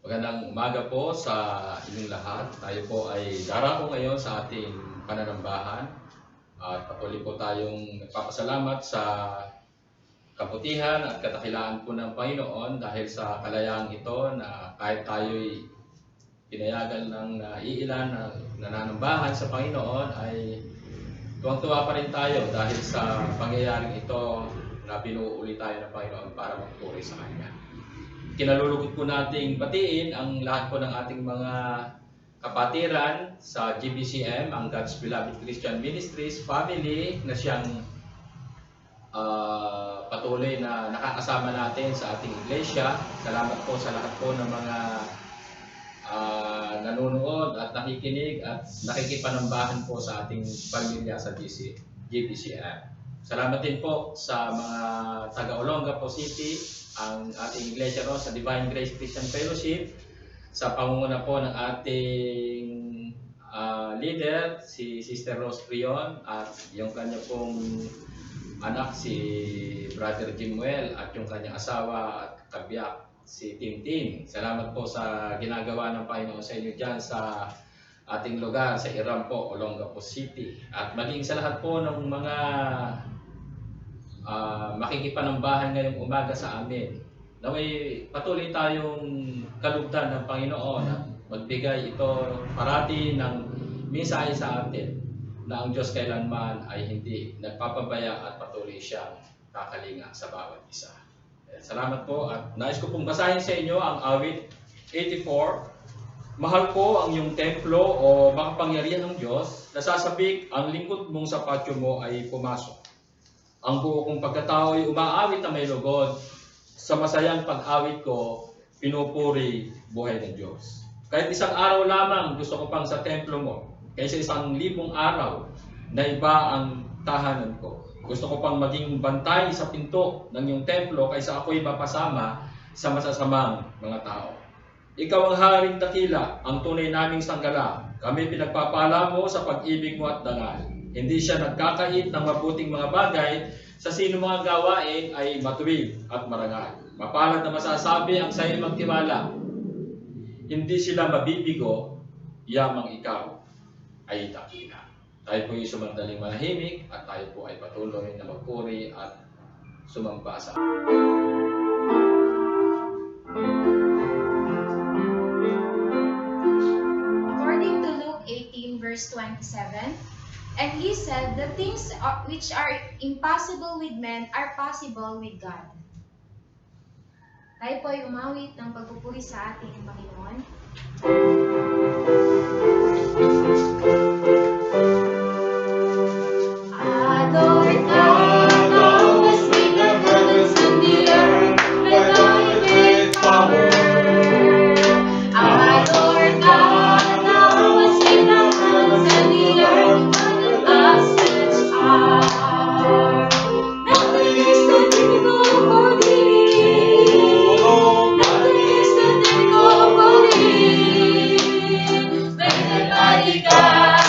Magandang umaga po sa inyong lahat. Tayo po ay darako ngayon sa ating pananambahan at patuloy po tayong nagpapasalamat sa kabutihan at kadakilaan po ng Panginoon dahil sa kalayaang ito na kahit tayo'y pinayagan ng iilan na nananambahan sa Panginoon ay tuwang-tuwa pa rin tayo dahil sa pangyayaring ito na binuuli tayo ng Panginoon para magpuri sa Kanya. Kinalulugod po nating batiin ang lahat po ng ating mga kapatiran sa GBCM, ang God's Beloved Christian Ministries family na siyang patuloy na nakakasama natin sa ating iglesia. Salamat po sa lahat po ng mga nanonood at nakikinig at nakikipanambahan po sa ating pamilya sa GBCM. Salamat din po sa mga taga-Olongapo City, ang ating iglesia ro sa Divine Grace Christian Fellowship, sa pangunguna po ng ating leader, si Sister Rose Prion, at yung kanya pong anak, si Brother Jimuel, at yung kanyang asawa at kabiyak, si Tintin. Salamat po sa ginagawa ng Panginoon sa inyo dyan sa ating lugar, sa Iram po, Olongapo City. At maging sa lahat po ng mga makikipanambahan ngayong umaga sa amin, na may patuloy tayong kalugdan ng Panginoon at magbigay ito parati ng mensahe sa atin na ang Diyos kailanman ay hindi nagpapabaya at patuloy siyang kakalinga sa bawat isa. Salamat po at nais ko pong basahin sa inyo ang awit 84. Mahal ko ang iyong templo o makapangyarihan ng Diyos, nasasabik ang lingkod mong sa patio mo ay pumasok. Ang buo kong pagkatao ay umaawit na may lugod. Sa masayang pag-awit ko, pinupuri buhay ng Diyos. Kahit isang araw lamang gusto ko pang sa templo mo, kaysa 1,000 araw na iba ang tahanan ko. Gusto ko pang maging bantay sa pinto ng iyong templo kaysa ako'y mapasama sa masasamang mga tao. Ikaw ang haring dakila, ang tunay naming sanggala. Kami pinagpapala mo sa pag-ibig mo at dangal. Hindi siya nagkakait ng mabuting mga bagay, sa sino mga gawain ay matuwid at marangal. Mapalad na masasabi ang sa'yo magtiwala. Hindi sila mabibigo, yamang ikaw ay dakila. Tayo po ay sumandaling manahimik at tayo po ay patuloy na magpuri at sumamba sa According to Luke 18 verse 27, and he said, the things which are impossible with men are possible with God. Tayo po ay umawit ng pagpupuri sa ating Panginoon. Adore God, who has made the heavens and the earth, with thy great power. Adore God, who has made the heavens and the earth, and us which are. Nothing is too difficult for thee. Nothing is too difficult for thee. When the mighty God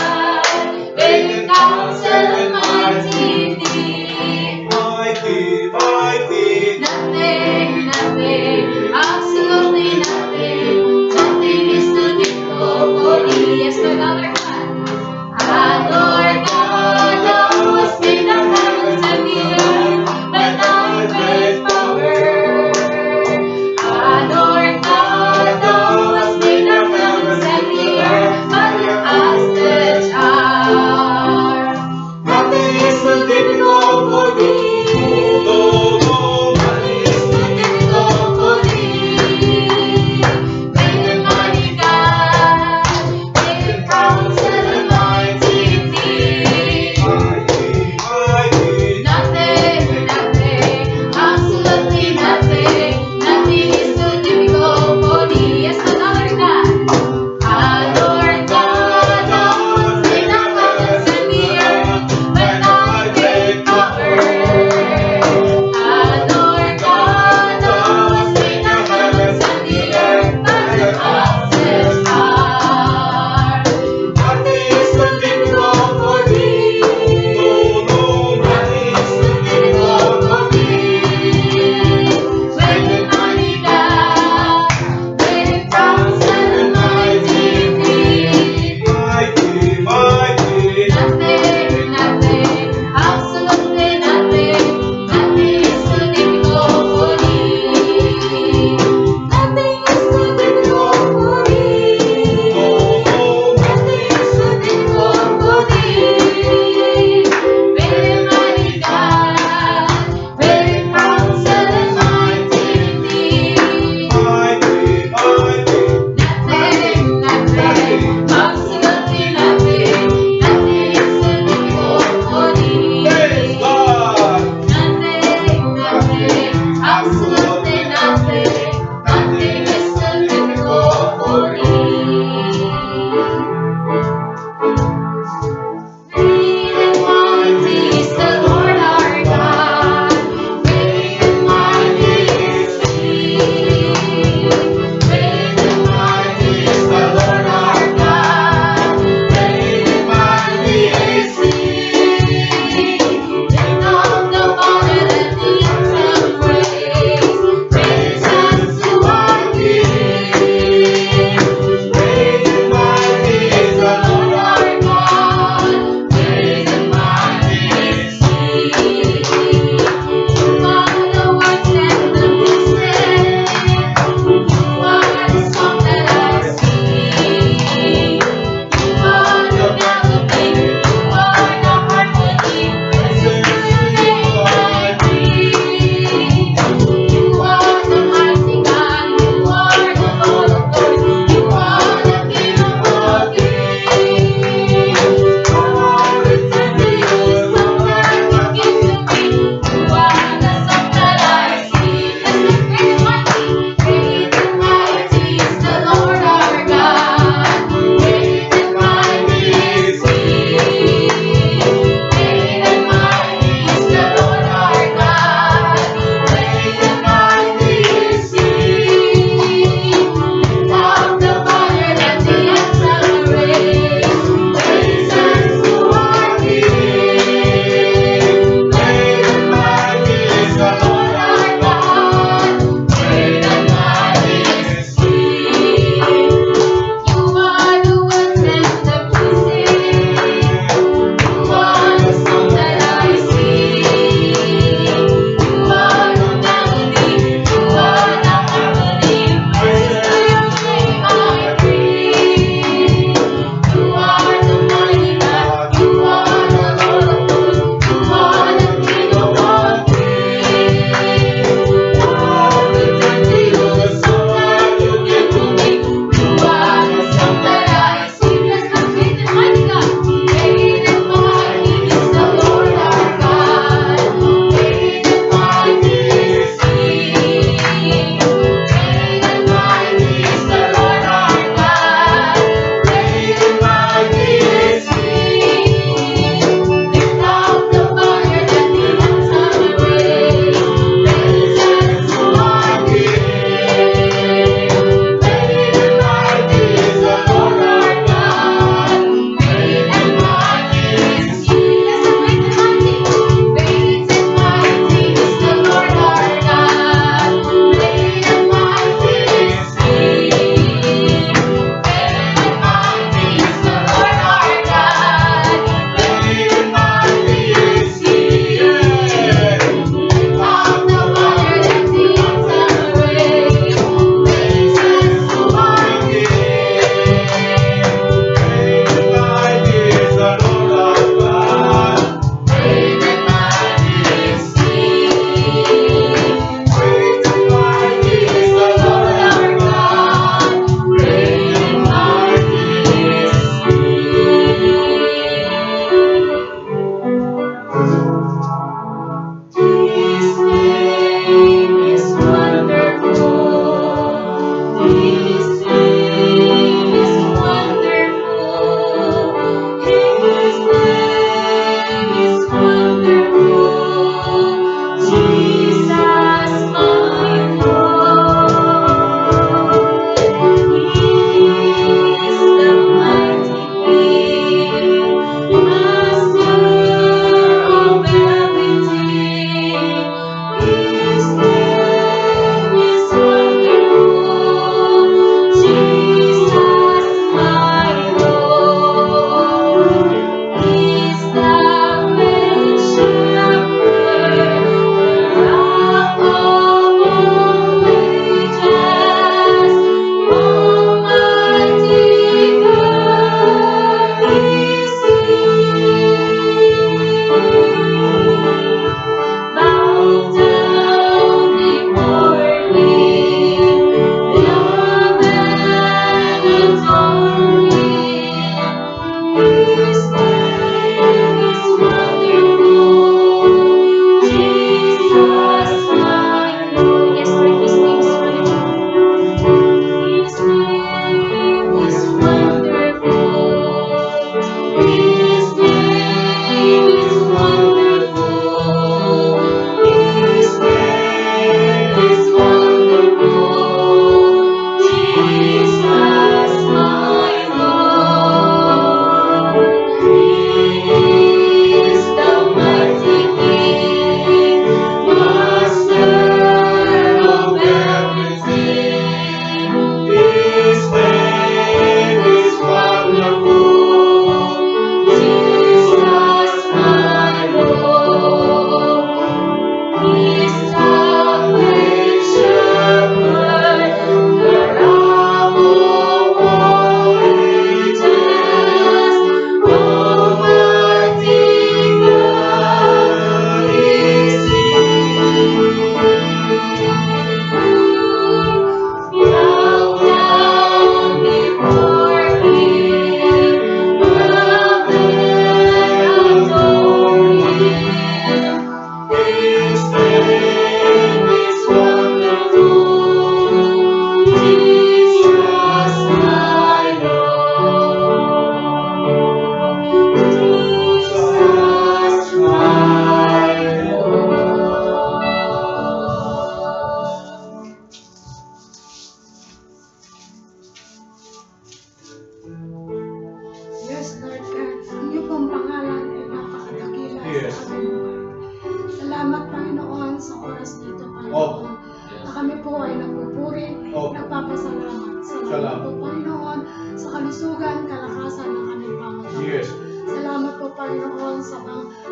Opo. Na kami po ay nagpupuri, Opo. nagpapasalamat. Salamat Salamat. po, Panginoon, sa kalusugan, kalakasan ng aming Panginoon. Yes. Salamat po, Panginoon, sa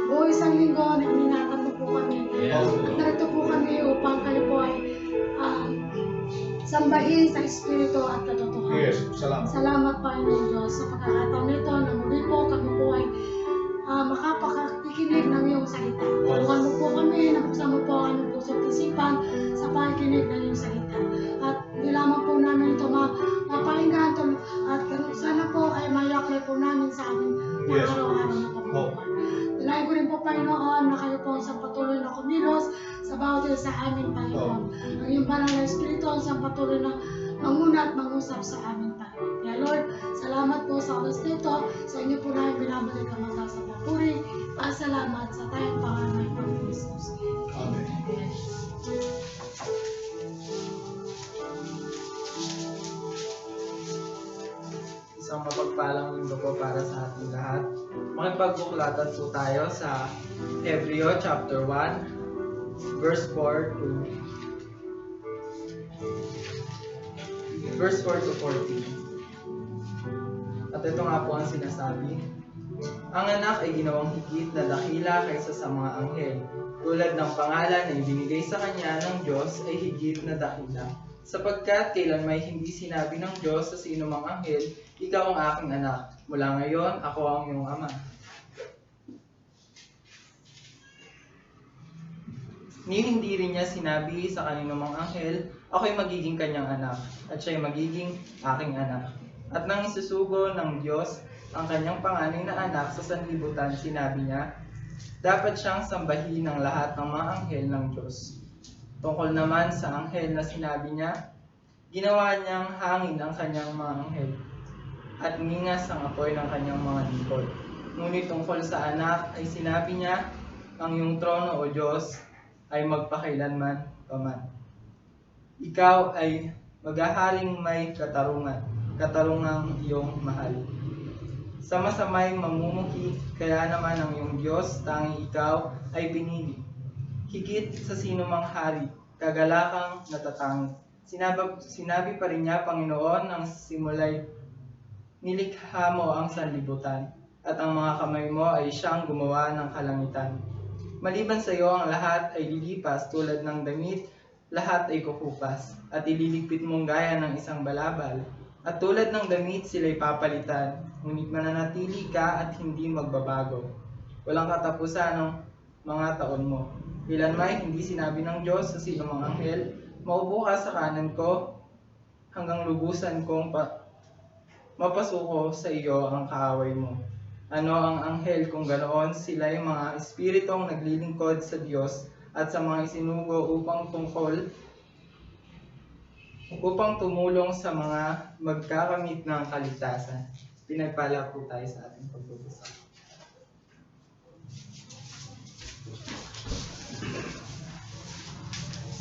buong isang linggo na iningatan mo po kami. Yes. Narito po kami upang kayo po ay sambahin sa Espiritu at katotohanan. Yes. Salamat. Salamat, Panginoon Diyos, sa pagkakataon nito na muli po kami po ay makapakakikinig ng iyong salita. Tulungan mo po kami, nabuksan mo po ang aming puso at isipan sa pakikinig ng iyong salita. At hindi lamang po namin ito mapakinggan at sana po ay may-apply po namin sa aming Yes. araw-araw na pagbubuhay. Dalayan ko rin po, Panginoon, na kayo po sa patuloy na kumilos sa bawat isa sa amin, Panginoon. Ang iyong banal na Espiritu ang sa patuloy na manguna at mangusap sa amin, Panginoon. Kaya Lord, salamat po sa oras nito. Sa inyo po namin binabalik ang mga sa papuri. Pasalamat sa tayong pangalan ng Panginoon Jesus. Amen. Isang mapagpalang linggo po para sa ating lahat. Makipagbuklatan po tayo sa Hebreo chapter 1, verse 4 to verse 4 to 14. At ito nga po ang sinasabi. Ang anak ay ginawang higit na dakila kaysa sa mga anghel. Tulad ng pangalan na ibinigay sa kanya ng Diyos ay higit na dakila. Sapagkat kailan may hindi sinabi ng Diyos sa sino mang anghel, ikaw ang aking anak. Mula ngayon, ako ang iyong ama. Ni hindi rin niya sinabi sa kanino mang anghel, ako'y magiging kanyang anak, at siya'y magiging aking anak. At nang isusugo ng Diyos ang kanyang panganay na anak sa sanlibutan, sinabi niya, dapat siyang sambahin ng lahat ng mga anghel ng Diyos. Tungkol naman sa anghel na sinabi niya, ginawa niyang hangin ang kanyang mga anghel, at ningas ang apoy ng kanyang mga lingkod. Ngunit tungkol sa anak ay sinabi niya, ang iyong trono o Diyos ay magpakailanman paman. Ikaw ay maghaharing may katarungang iyong mahal. Sa masamay mamumuhi, kaya naman ang iyong Diyos, tanging ikaw ay pinili. Higit sa sino mang hari, kagalakang natatangit. Sinabi pa rin niya, Panginoon, ang simulay, nilikha mo ang sanlibutan, at ang mga kamay mo ay siyang gumawa ng kalangitan. Maliban sa iyo, ang lahat ay lilipas tulad ng damit, lahat ay kukupas, at ililigpit mong gaya ng isang balabal. At tulad ng damit, sila'y papalitan, ngunit mananatili ka at hindi magbabago. Walang katapusan ng mga taon mo. Ilan may hindi sinabi ng Diyos sa sino mang anghel, maupo ka sa kanan ko hanggang lubusan kong mapasuko sa iyo ang kaaway mo. Ano ang anghel kung ganoon, sila'y mga espiritong naglilingkod sa Diyos at sa mga isinugo upang tumulong sa mga magkakamit ng kaligtasan. Pinagpala po tayo sa ating pagbubusap.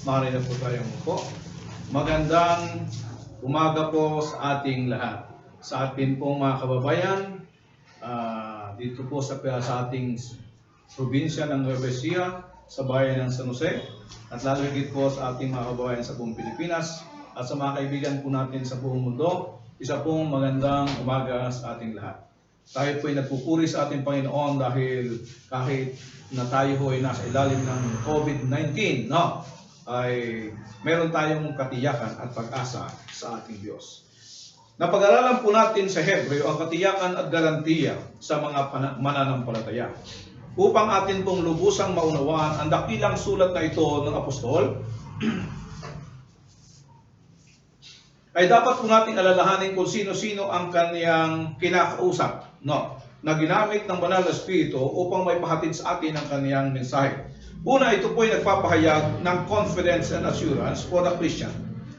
Maaari na po tayong upo. Magandang umaga po sa ating lahat. Sa ating pong mga kababayan, dito po sa ating probinsya ng Nueva Ecija, sa bayan ng San Jose, at lalo higit po sa ating mga kababayan sa buong Pilipinas, at sa mga kaibigan po natin sa buong mundo, isa pong magandang umaga sa ating lahat. Tayo po ay nagpupuri sa ating Panginoon dahil kahit na tayo po ay nasa ilalim ng COVID-19, no? Ay meron tayong katiyakan at pag-asa sa ating Diyos. Napag-aralan po natin sa Hebreo ang katiyakan at garantiya sa mga mananampalataya. Upang atin pong lubusang maunawaan ang dakilang sulat na ito ng apostol, ay dapat po natin alalahanin kung sino-sino ang kaniyang kinakausap, no? Na ginamit ng Banal na Espiritu upang may pahatid sa atin ang kaniyang mensahe. Una, ito po ay nagpapahayag ng confidence and assurance for the Christian.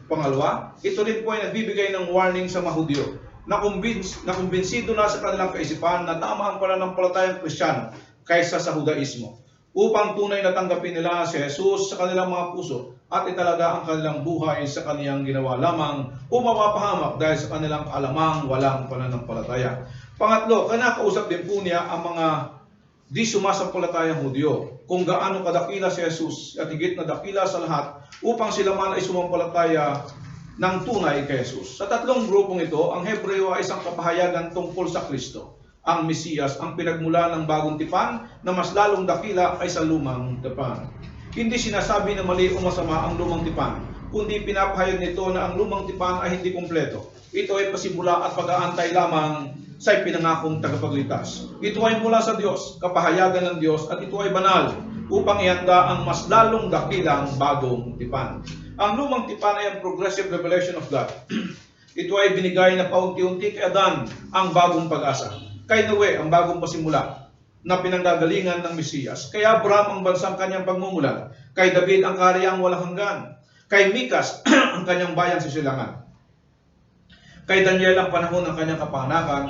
Pangalawa, ito rin po ay nagbibigay ng warning sa mga Hudyo na kumbinsido na sa kanilang kaisipan na tama ang pananampalatayang Kristiyano kaysa sa Hudaismo, upang tunay na tanggapin nila si Jesus sa kanilang mga puso at italaga ang kanilang buhay sa kaniyang ginawa lamang o mapapahamak dahil sa kanilang alamang walang pananampalataya. Pangatlo, kinakausap din po niya ang mga di sumasampalatayang Hudyo kung gaano kadakila si Jesus at higit na dakila sa lahat upang sila man ay sumampalataya ng tunay kay Jesus. Sa tatlong grupong ito, ang Hebreo ay isang kapahayagan tungkol sa Kristo, ang Mesiyas, ang pinagmula ng bagong tipan na mas lalong dakila ay sa lumang tipan. Hindi sinasabi na mali o masama ang lumang tipan, kundi pinapahayag nito na ang lumang tipan ay hindi kumpleto. Ito ay pasimula at pag-aantay lamang sa ipinangakong tagapagligtas. Ito ay mula sa Diyos, kapahayagan ng Diyos, at ito ay banal upang ihanda ang mas lalong dakilang bagong tipan. Ang lumang tipan ay ang progressive revelation of God. Ito ay binigay na paunti-unti kay Adan ang bagong pag-asa, kay Noe ang bagong pasimula na pinanggagalingan ng Mesiyas, kay Abraham ang bansang kanyang pagmumulan, kay David ang kahariang walang hanggan, kay Mikas ang kanyang bayan sa silangan, kay Daniel ang panahon ng kanyang kapanganakan,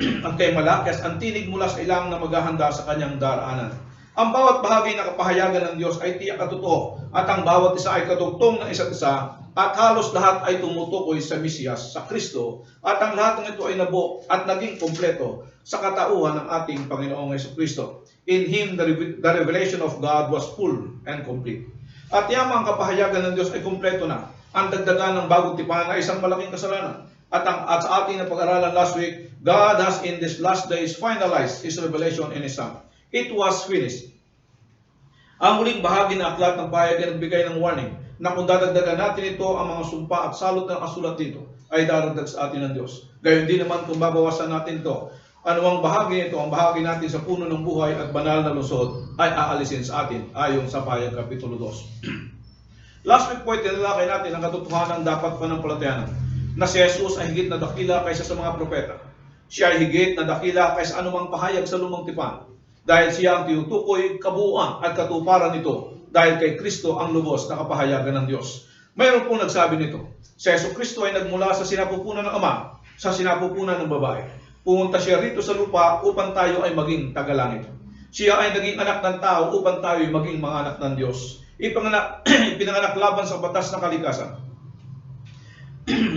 at kay Malakias ang tinig mula sa ilang na maghahanda sa kanyang daraanan. Ang bawat bahagi ng kapahayagan ng Diyos ay tiyak at totoo, at ang bawat isa ay katugtong ng isa't isa, at halos lahat ay tumutukoy sa Mesiyas, sa Kristo, at ang lahat ng ito ay nabuo at naging kompleto sa katauhan ng ating Panginoong Jesucristo. In Him, the revelation of God was full and complete. At yamang kapahayagan ng Diyos ay kompleto na. Ang dagdagan ng bagong tipan ay isang malaking kasalanan. At sa ating napag-aralan last week, God has in these last days finalized His revelation in His Son. It was finished. Ang muling bahagi ng aklat ng pahayag ay nagbigay ng warning na kung dadagdagan natin ito, ang mga sumpa at salot na kasulat dito ay daragdag sa atin ng Diyos. Gayon din naman kung babawasan natin ito, anumang bahagi nito, ang bahagi natin sa puno ng buhay at banal na lungsod ay aalisin sa atin ayon sa pahayag Kapitulo 2. Last week po ay tinalakay natin ang katotohanan dapat panampalatayanan na si Jesus ay higit na dakila kaysa sa mga propeta. Siya ay higit na dakila kaysa anumang pahayag sa lumang tipan, dahil siya ang tinutukoy, kabuuan at katuparan nito, dahil kay Kristo ang lubos na kapahayagan ng Diyos. Mayroon pong nagsabi nito, si Jesucristo ay nagmula sa sinapupunan ng Ama, sa sinapupunan ng babae. Pumunta siya rito sa lupa upang tayo ay maging tagalangit. Siya ay naging anak ng tao upang tayo ay maging mga anak ng Diyos. Ipinanganak laban sa batas ng kalikasan.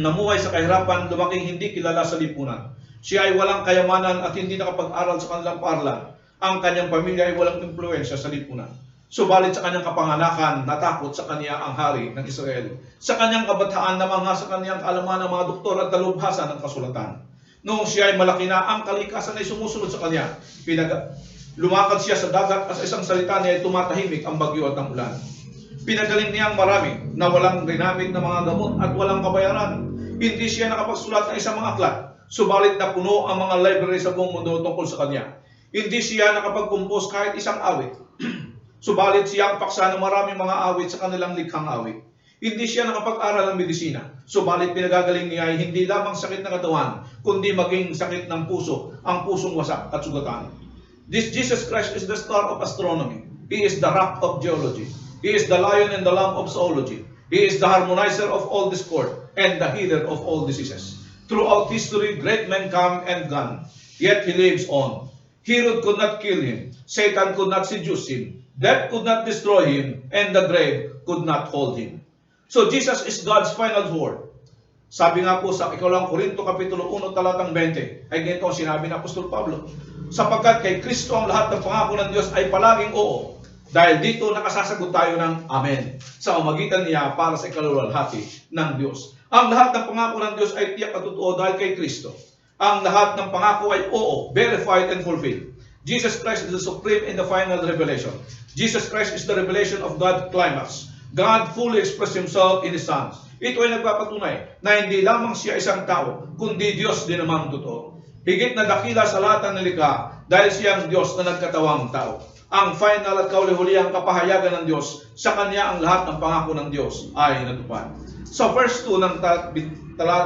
Namuhay sa kahirapan, lumaking hindi kilala sa lipunan. Siya ay walang kayamanan at hindi nakapag-aral sa kanilang paaralan. Ang kanyang pamilya ay walang impluensya sa lipunan. Subalit sa kanyang kapanganakan, natakot sa kanya ang hari ng Israel. Sa kanyang kabataan, namangha sa kanyang kaalaman ng mga doktor at talubhasa ng kasulatan. Noong siya ay malaki na, ang kalikasan ay sumusunod sa kanya. Lumakad siya sa dagat at sa isang salita niya ay tumatahimik ang bagyo at ang ulan. Pinagaling niyang marami na walang ginamit na mga gamot at walang kabayaran. Hindi siya nakapagsulat ng isang mga aklat, subalit na puno ang mga library sa buong mundo tungkol sa kanya. Hindi siya nakapag-compose kahit isang awit, subalit siya ang paksa ng maraming mga awit sa kanilang likhang awit. Hindi siya nakapag-aral ng medisina, subalit pinagagaling niya ay hindi lamang sakit ng katawan, kundi maging sakit ng puso, ang pusong wasak at sugatan. This Jesus Christ is the star of astronomy. He is the rock of geology. He is the lion and the lamb of zoology. He is the harmonizer of all discord and the healer of all diseases. Throughout history, great men come and gone, yet He lives on. Herod could not kill Him. Satan could not seduce Him. Death could not destroy Him, and the grave could not hold Him. So Jesus is God's final word. Sabi nga po sa 2 Korinto Kapitulo 1, talatang 20, ay ganito ang sinabi ng Apostol Pablo. Sapagkat kay Kristo ang lahat ng pangako ng Diyos ay palaging oo. Dahil dito nakasasagot tayo ng Amen sa pamamagitan niya para sa ikaluwalhati ng Diyos. Ang lahat ng pangako ng Diyos ay tiyak at totoo dahil kay Kristo. Ang lahat ng pangako ay oo, verified and fulfilled. Jesus Christ is the supreme and the final revelation. Jesus Christ is the revelation of God's climax. God fully expressed Himself in His Son. Ito ay nagpapatunay na hindi lamang siya isang tao, kundi Diyos din naman totoo. Higit na dakila sa lahat ng nilikha dahil siya ang Diyos na nagkatawang tao. Ang final at kauli-hulihang kapahayagan ng Diyos, sa Kanya ang lahat ng pangako ng Diyos ay natupad. Sa verse 2 ng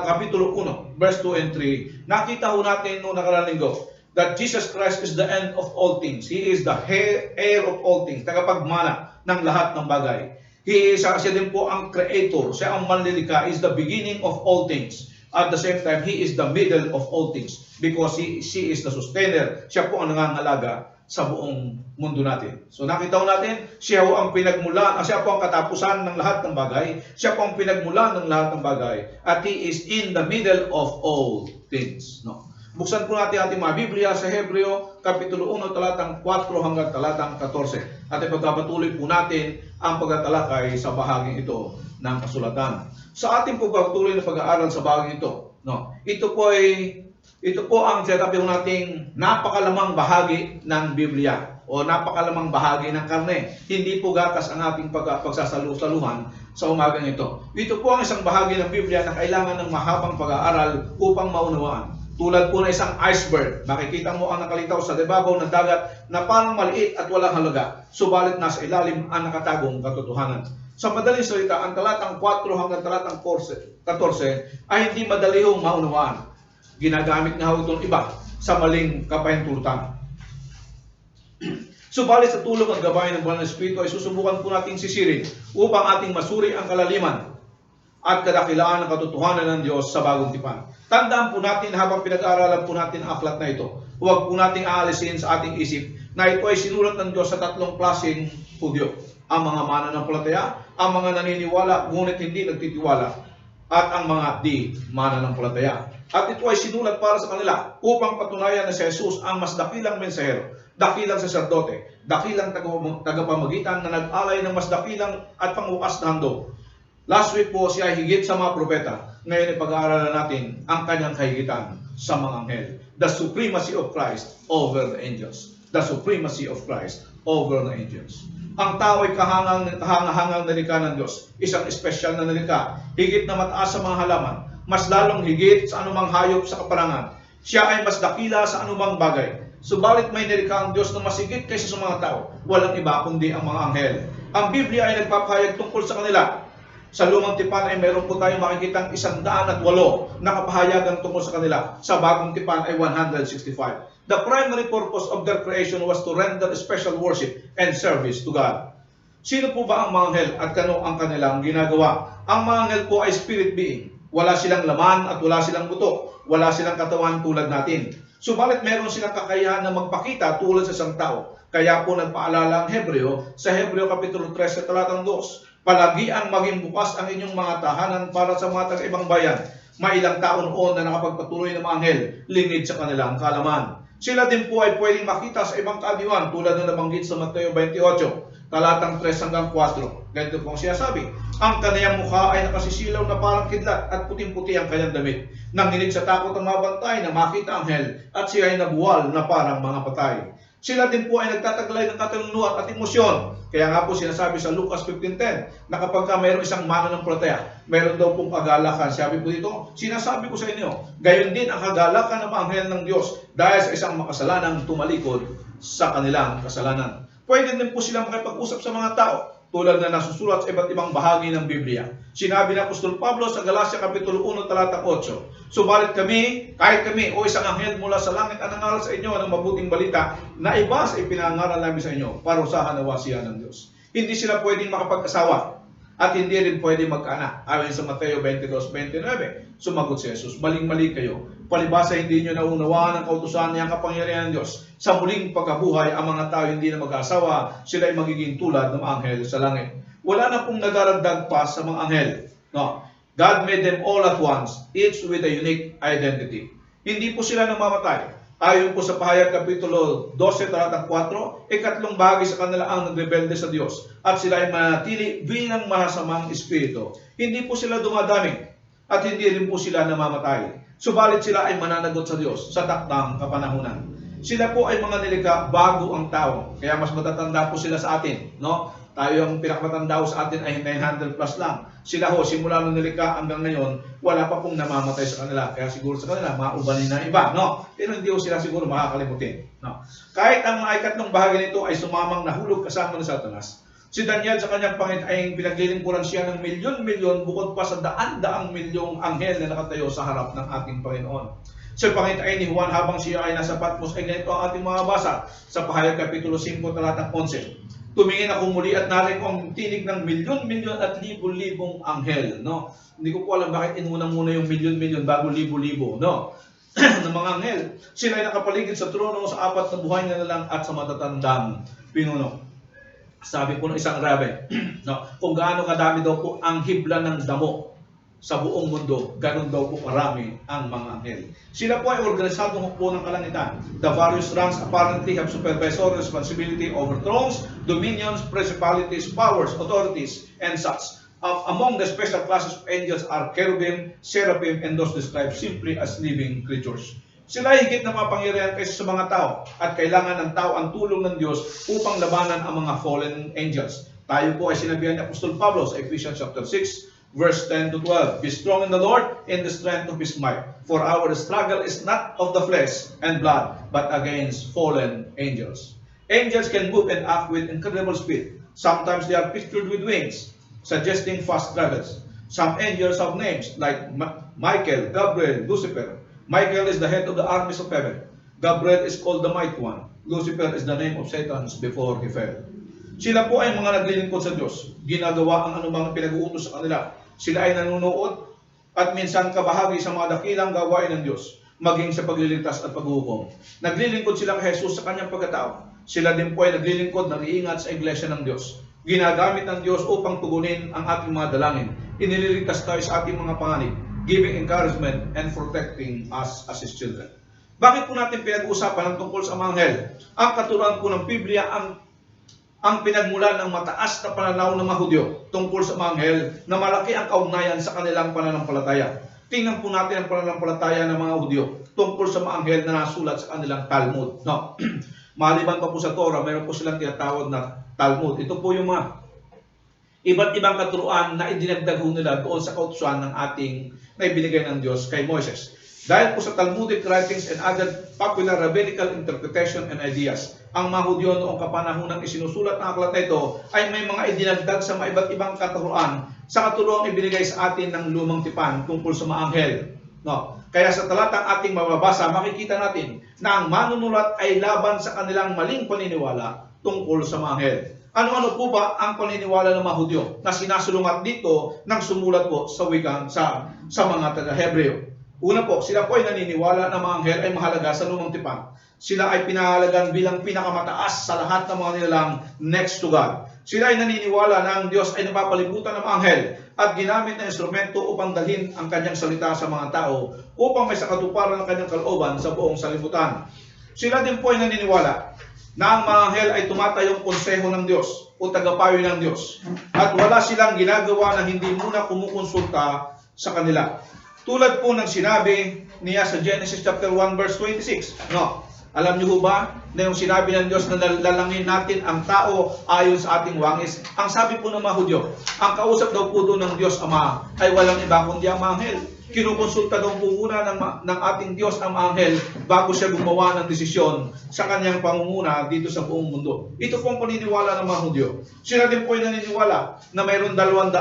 Kapitulo 1, verse 2 and 3, nakita ho natin noong nakaraang linggo that Jesus Christ is the end of all things. He is the heir of all things, tagapagmana ng lahat ng bagay. Siya din po ang creator, siya ang manlilikha, is the beginning of all things. At the same time, He is the middle of all things because she is the sustainer. Siya po ang nangangalaga sa buong mundo natin. So nakita ko natin, siya po ang pinagmulan, siya po ang katapusan ng lahat ng bagay, siya po ang pinagmulan ng lahat ng bagay, at He is in the middle of all things. No? Buksan po natin ating mga Biblia sa Hebreo, Kapitulo 1, talatang 4 hanggang talatang 14. At ipagpapatuloy po natin ang pagtatalakay sa bahaging ito ng kasulatan. Sa ating pagpapatuloy na pag-aaral sa bahaging ito, no, ito po ang sinasabi nating napakalamang bahagi ng Biblia o napakalamang bahagi ng karne. Hindi po gatas ang ating pagsasalusaluhan sa umagang ito. Ito po ang isang bahagi ng Biblia na kailangan ng mahabang pag-aaral upang maunawaan. Tulad po na isang iceberg, makikita mo ang nakalitaw sa debabaw ng dagat na parang maliit at walang halaga, subalit nasa ilalim ang nakatagong katotohanan. Sa madaling salita, ang talatang 4 hanggang talatang 14 ay hindi madali hong maunawaan. Ginagamit nga itong iba sa maling kapahintulutan. Subalit sa tulong at gabay ng Banal na Espiritu ay susubukan po nating sisirin upang ating masuri ang kalaliman at kadakilaan ng katotohanan ng Diyos sa bagong tipan. Tandaan po natin habang pinag-aaralan po natin ang aklat na ito, huwag po nating aalisin sa ating isip na ito ay sinulat ng Diyos sa tatlong klaseng Hudyo. Ang mga mananampalataya, ang mga naniniwala ngunit hindi nagtitiwala, at ang mga di mananampalataya. At ito ay sinulat para sa kanila upang patunayan na si Jesus ang mas dakilang mensahero, dakilang saserdote, dakilang tagapamagitan na nag-alay ng mas dakilang at pangwakas na handog. Last week po siya ay higit sa mga propeta. Ngayon ay pag-aaralan natin ang kanyang kahigitan sa mga anghel. The supremacy of Christ over the angels. The supremacy of Christ over the angels. Ang tao ay kahangang nalika ng Diyos. Isang espesyal na nalika, higit na mataas sa mga halaman, mas lalong higit sa anumang hayop sa kaparangan. Siya ay mas dakila sa anumang bagay. Subalit may nilika ang Diyos na mas higit kaysa sa mga tao. Walang iba kundi ang mga anghel. Ang Biblia ay nagpapahayag tungkol sa kanila. Sa Lumang Tipan ay meron po tayong makikitang 108 na kapahayagan tungkol sa kanila. Sa Bagong Tipan ay 165. The primary purpose of their creation was to render special worship and service to God. Sino po ba ang mga anghel at kano ang kanilang ginagawa? Ang mga anghel po ay spirit being. Wala silang laman at wala silang buto. Wala silang katawan tulad natin. Subalit meron silang kakayahan na magpakita tulad sa isang tao. Kaya po nagpaalala ang Hebreo sa Hebreo Kapitulo 3 sa talatang 2. Palagi ang maging bukas ang inyong mga tahanan para sa mga taga-ibang bayan. Mailang taon noon na nakapagpatuloy ng mga anghel, lingid sa kanilang kaalaman. Sila din po ay pwedeng makita sa ibang kaadiwan tulad ng nabanggit sa Mateo 28, talatang 3 hanggang 4. Ganito po ang sinasabi. Ang kaniyang mukha ay nakasisilaw na parang kidlat at puting-puti ang kanyang damit. Nanginig sa takot ang mga bantay na makita ang anghel at siya ay nabuwal na parang mga patay. Sila din po ay nagtataglay ng katalinuhan at emosyon. Kaya nga po sinasabi sa Lucas 15:10 na kapag mayroong isang mananampalataya, mayroon daw pong kagalakan. Sabi po dito, sinasabi ko sa inyo, gayon din ang kagalakan ng mga anghel ng Diyos dahil sa isang makasalanang tumalikod sa kanilang kasalanan. Pwede din po silang makipag-usap sa mga tao tulad na nasusulat sa iba't ibang bahagi ng Biblia. Sinabi ng Apostol Pablo sa Galacia Kapitulo 1, talatang 8, subalit kami, kahit kami o isang anghel mula sa langit ang nangaral sa inyo ng mabuting balita na iba sa ipinangaral namin sa inyo, parusahan nawa siya ng Diyos. Hindi sila pwedeng makapag-asawa at hindi rin pwedeng magkaanak. Ayon sa Mateo 22:29, sumagot si Jesus, maling-mali kayo. Palibasa hindi nyo naunawaan ang kautusan niyang kapangyarihan ng Diyos. Sa muling pagkabuhay, ang mga tao hindi na mag-asawa, sila ay magiging tulad ng anghel sa langit. Wala na pong nadaragdag pa sa mga anghel. No. God made them all at once, each with a unique identity. Hindi po sila namamatay. Ayon po sa Pahayag Kapitulo 12, talatang 4, ikatlong bahagi sa kanila ang nagrebelde sa Diyos at sila ay manatili bilang masasamang espiritu. Hindi po sila dumadami at hindi rin po sila namamatay. Subalit sila ay mananagot sa Diyos sa takdang kapanahunan. Sila po ay mga nilikha bago ang tao. Kaya mas matatanda po sila sa atin. No? Tayo ang pinakamatanda sa atin ay 900 plus lang. Sila ho, simula nung nilikha hanggang ngayon, wala pa pong namamatay sa kanila. Kaya siguro sa kanila, maubanin na iba. No? Pero hindi ho sila siguro makakalimutin. No? Kahit ang mga ikatlong bahagi nito ay sumamang nahulog kasama ni Satanas, si Daniel sa kanyang pangit ay pinaglilingkuran siya ng milyon-milyon bukod pa sa daan-daang milyong anghel na nakatayo sa harap ng ating Panginoon. Sa pangit ay ni Juan habang siya ay nasa Patmos ay ganito ang ating mga basa sa Pahayag Kapitulo 5, talatang 11. Tumingin ako muli at narinig ko ang tinig ng milyon-milyon at libo-libong anghel. No? Hindi ko po alam bakit inuna muna yung milyon-milyon bago libo-libo. No? ng mga anghel. Sila ay nakapaligid sa trono sa apat na buhay na lang at sa matatandang pinuno. Sabi po ng isang rabi, no, kung gaano kadami daw po ang hibla ng damo sa buong mundo, ganun daw po karami ang mga anghel. Sila po ay organisadong hukbo ng kalangitan. The various ranks apparently have supervisory responsibility over thrones, dominions, principalities, powers, authorities, and such. Among the special classes of angels are cherubim, seraphim, and those described simply as living creatures. Sila ay higit na mapangyarihan kaysa sa mga tao at kailangan ng tao ang tulong ng Diyos upang labanan ang mga fallen angels. Tayo po ay sinabihan ni Apostol Pablo sa Ephesians chapter 6, verse 10 to 12. Be strong in the Lord in the strength of His might. For our struggle is not of the flesh and blood, but against fallen angels. Angels can move and act with incredible speed. Sometimes they are pictured with wings, suggesting fast travels. Some angels have names like Michael, Gabriel, Lucifer. Michael is the head of the armies of heaven. Gabriel is called the Mighty One. Lucifer is the name of Satan before he fell. Sila po ay mga naglilingkod sa Diyos. Ginagawa ang anumang pinag-uutos sa kanila. Sila ay nanunood at minsan kabahagi sa mga dakilang gawain ng Diyos, maging sa pagliligtas at paghuhukom. Naglilingkod sila kay Jesus sa kanyang pagkatao. Sila din po ay naglilingkod na iingat sa iglesia ng Diyos. Ginagamit ng Diyos upang tugunin ang ating mga dalangin. Inililigtas tayo sa ating mga panganib, giving encouragement and protecting us as His children. Bakit po natin pinag-uusapan ang tungkol sa mga anghel? Ang katuruan po ng Biblia ang pinagmulan ng mataas na pananaw ng mga Hudyo tungkol sa mga anghel na malaki ang kaugnayan sa kanilang pananampalataya. Tingnan po natin ang pananampalataya ng mga Hudyo tungkol sa mga anghel na nasulat sa kanilang Talmud. No. Maliban pa po sa Torah, mayroon po silang tinatawag na Talmud. Ito po yung mga iba't ibang katuruan na idinagdag nila doon sa kautusan ng ating na ibinigay ng Diyos kay Moises. Dahil po sa Talmudic writings and other popular rabbinical interpretation and ideas, ang mga Hudyo noong kapanahonang isinusulat ng aklat na ito ay may mga idinagdag sa mga iba't ibang katuruan sa katuruang ibinigay sa atin ng lumang tipan tungkol sa mga anghel. No. Kaya sa talatang ating mababasa, makikita natin na ang manunulat ay laban sa kanilang maling paniniwala tungkol sa mga anghel. Ano-ano po ba ang paniniwala ng mga Hudyo na sinasulungat dito ng sumulat po sa wikang sa mga taga-Hebreo? Una po, sila po ay naniniwala na mga anghel ay mahalaga sa lumang tipan. Sila ay pinahalagan bilang pinakamataas sa lahat ng mga nilalang next to God. Sila ay naniniwala na ang Diyos ay napapalibutan ng mga anghel at ginamit na instrumento upang dalhin ang kanyang salita sa mga tao upang may sakatuparan ng kanyang kalooban sa buong salibutan. Sila din po ay naniniwala na ang mga anghel ay tumatayong konseho ng Diyos o tagapayo ng Diyos at wala silang ginagawa na hindi muna kumukonsulta sa kanila. Tulad po ng sinabi niya sa Genesis chapter 1 verse 26. No. Alam niyo ba na yung sinabi ng Diyos na lalangin natin ang tao ayon sa ating wangis? Ang sabi po ng mga Hudyo, ang kausap daw po doon ng Diyos Ama ay walang iba kundi ang mga anghel. Kinukonsulta daw po muna ng ating Diyos ang mga anghel bago siya gumawa ng desisyon sa kanyang pangunguna dito sa buong mundo. Ito po ang paniniwala ng mga Hudyo. Sila din po ay naniniwala na mayroon 200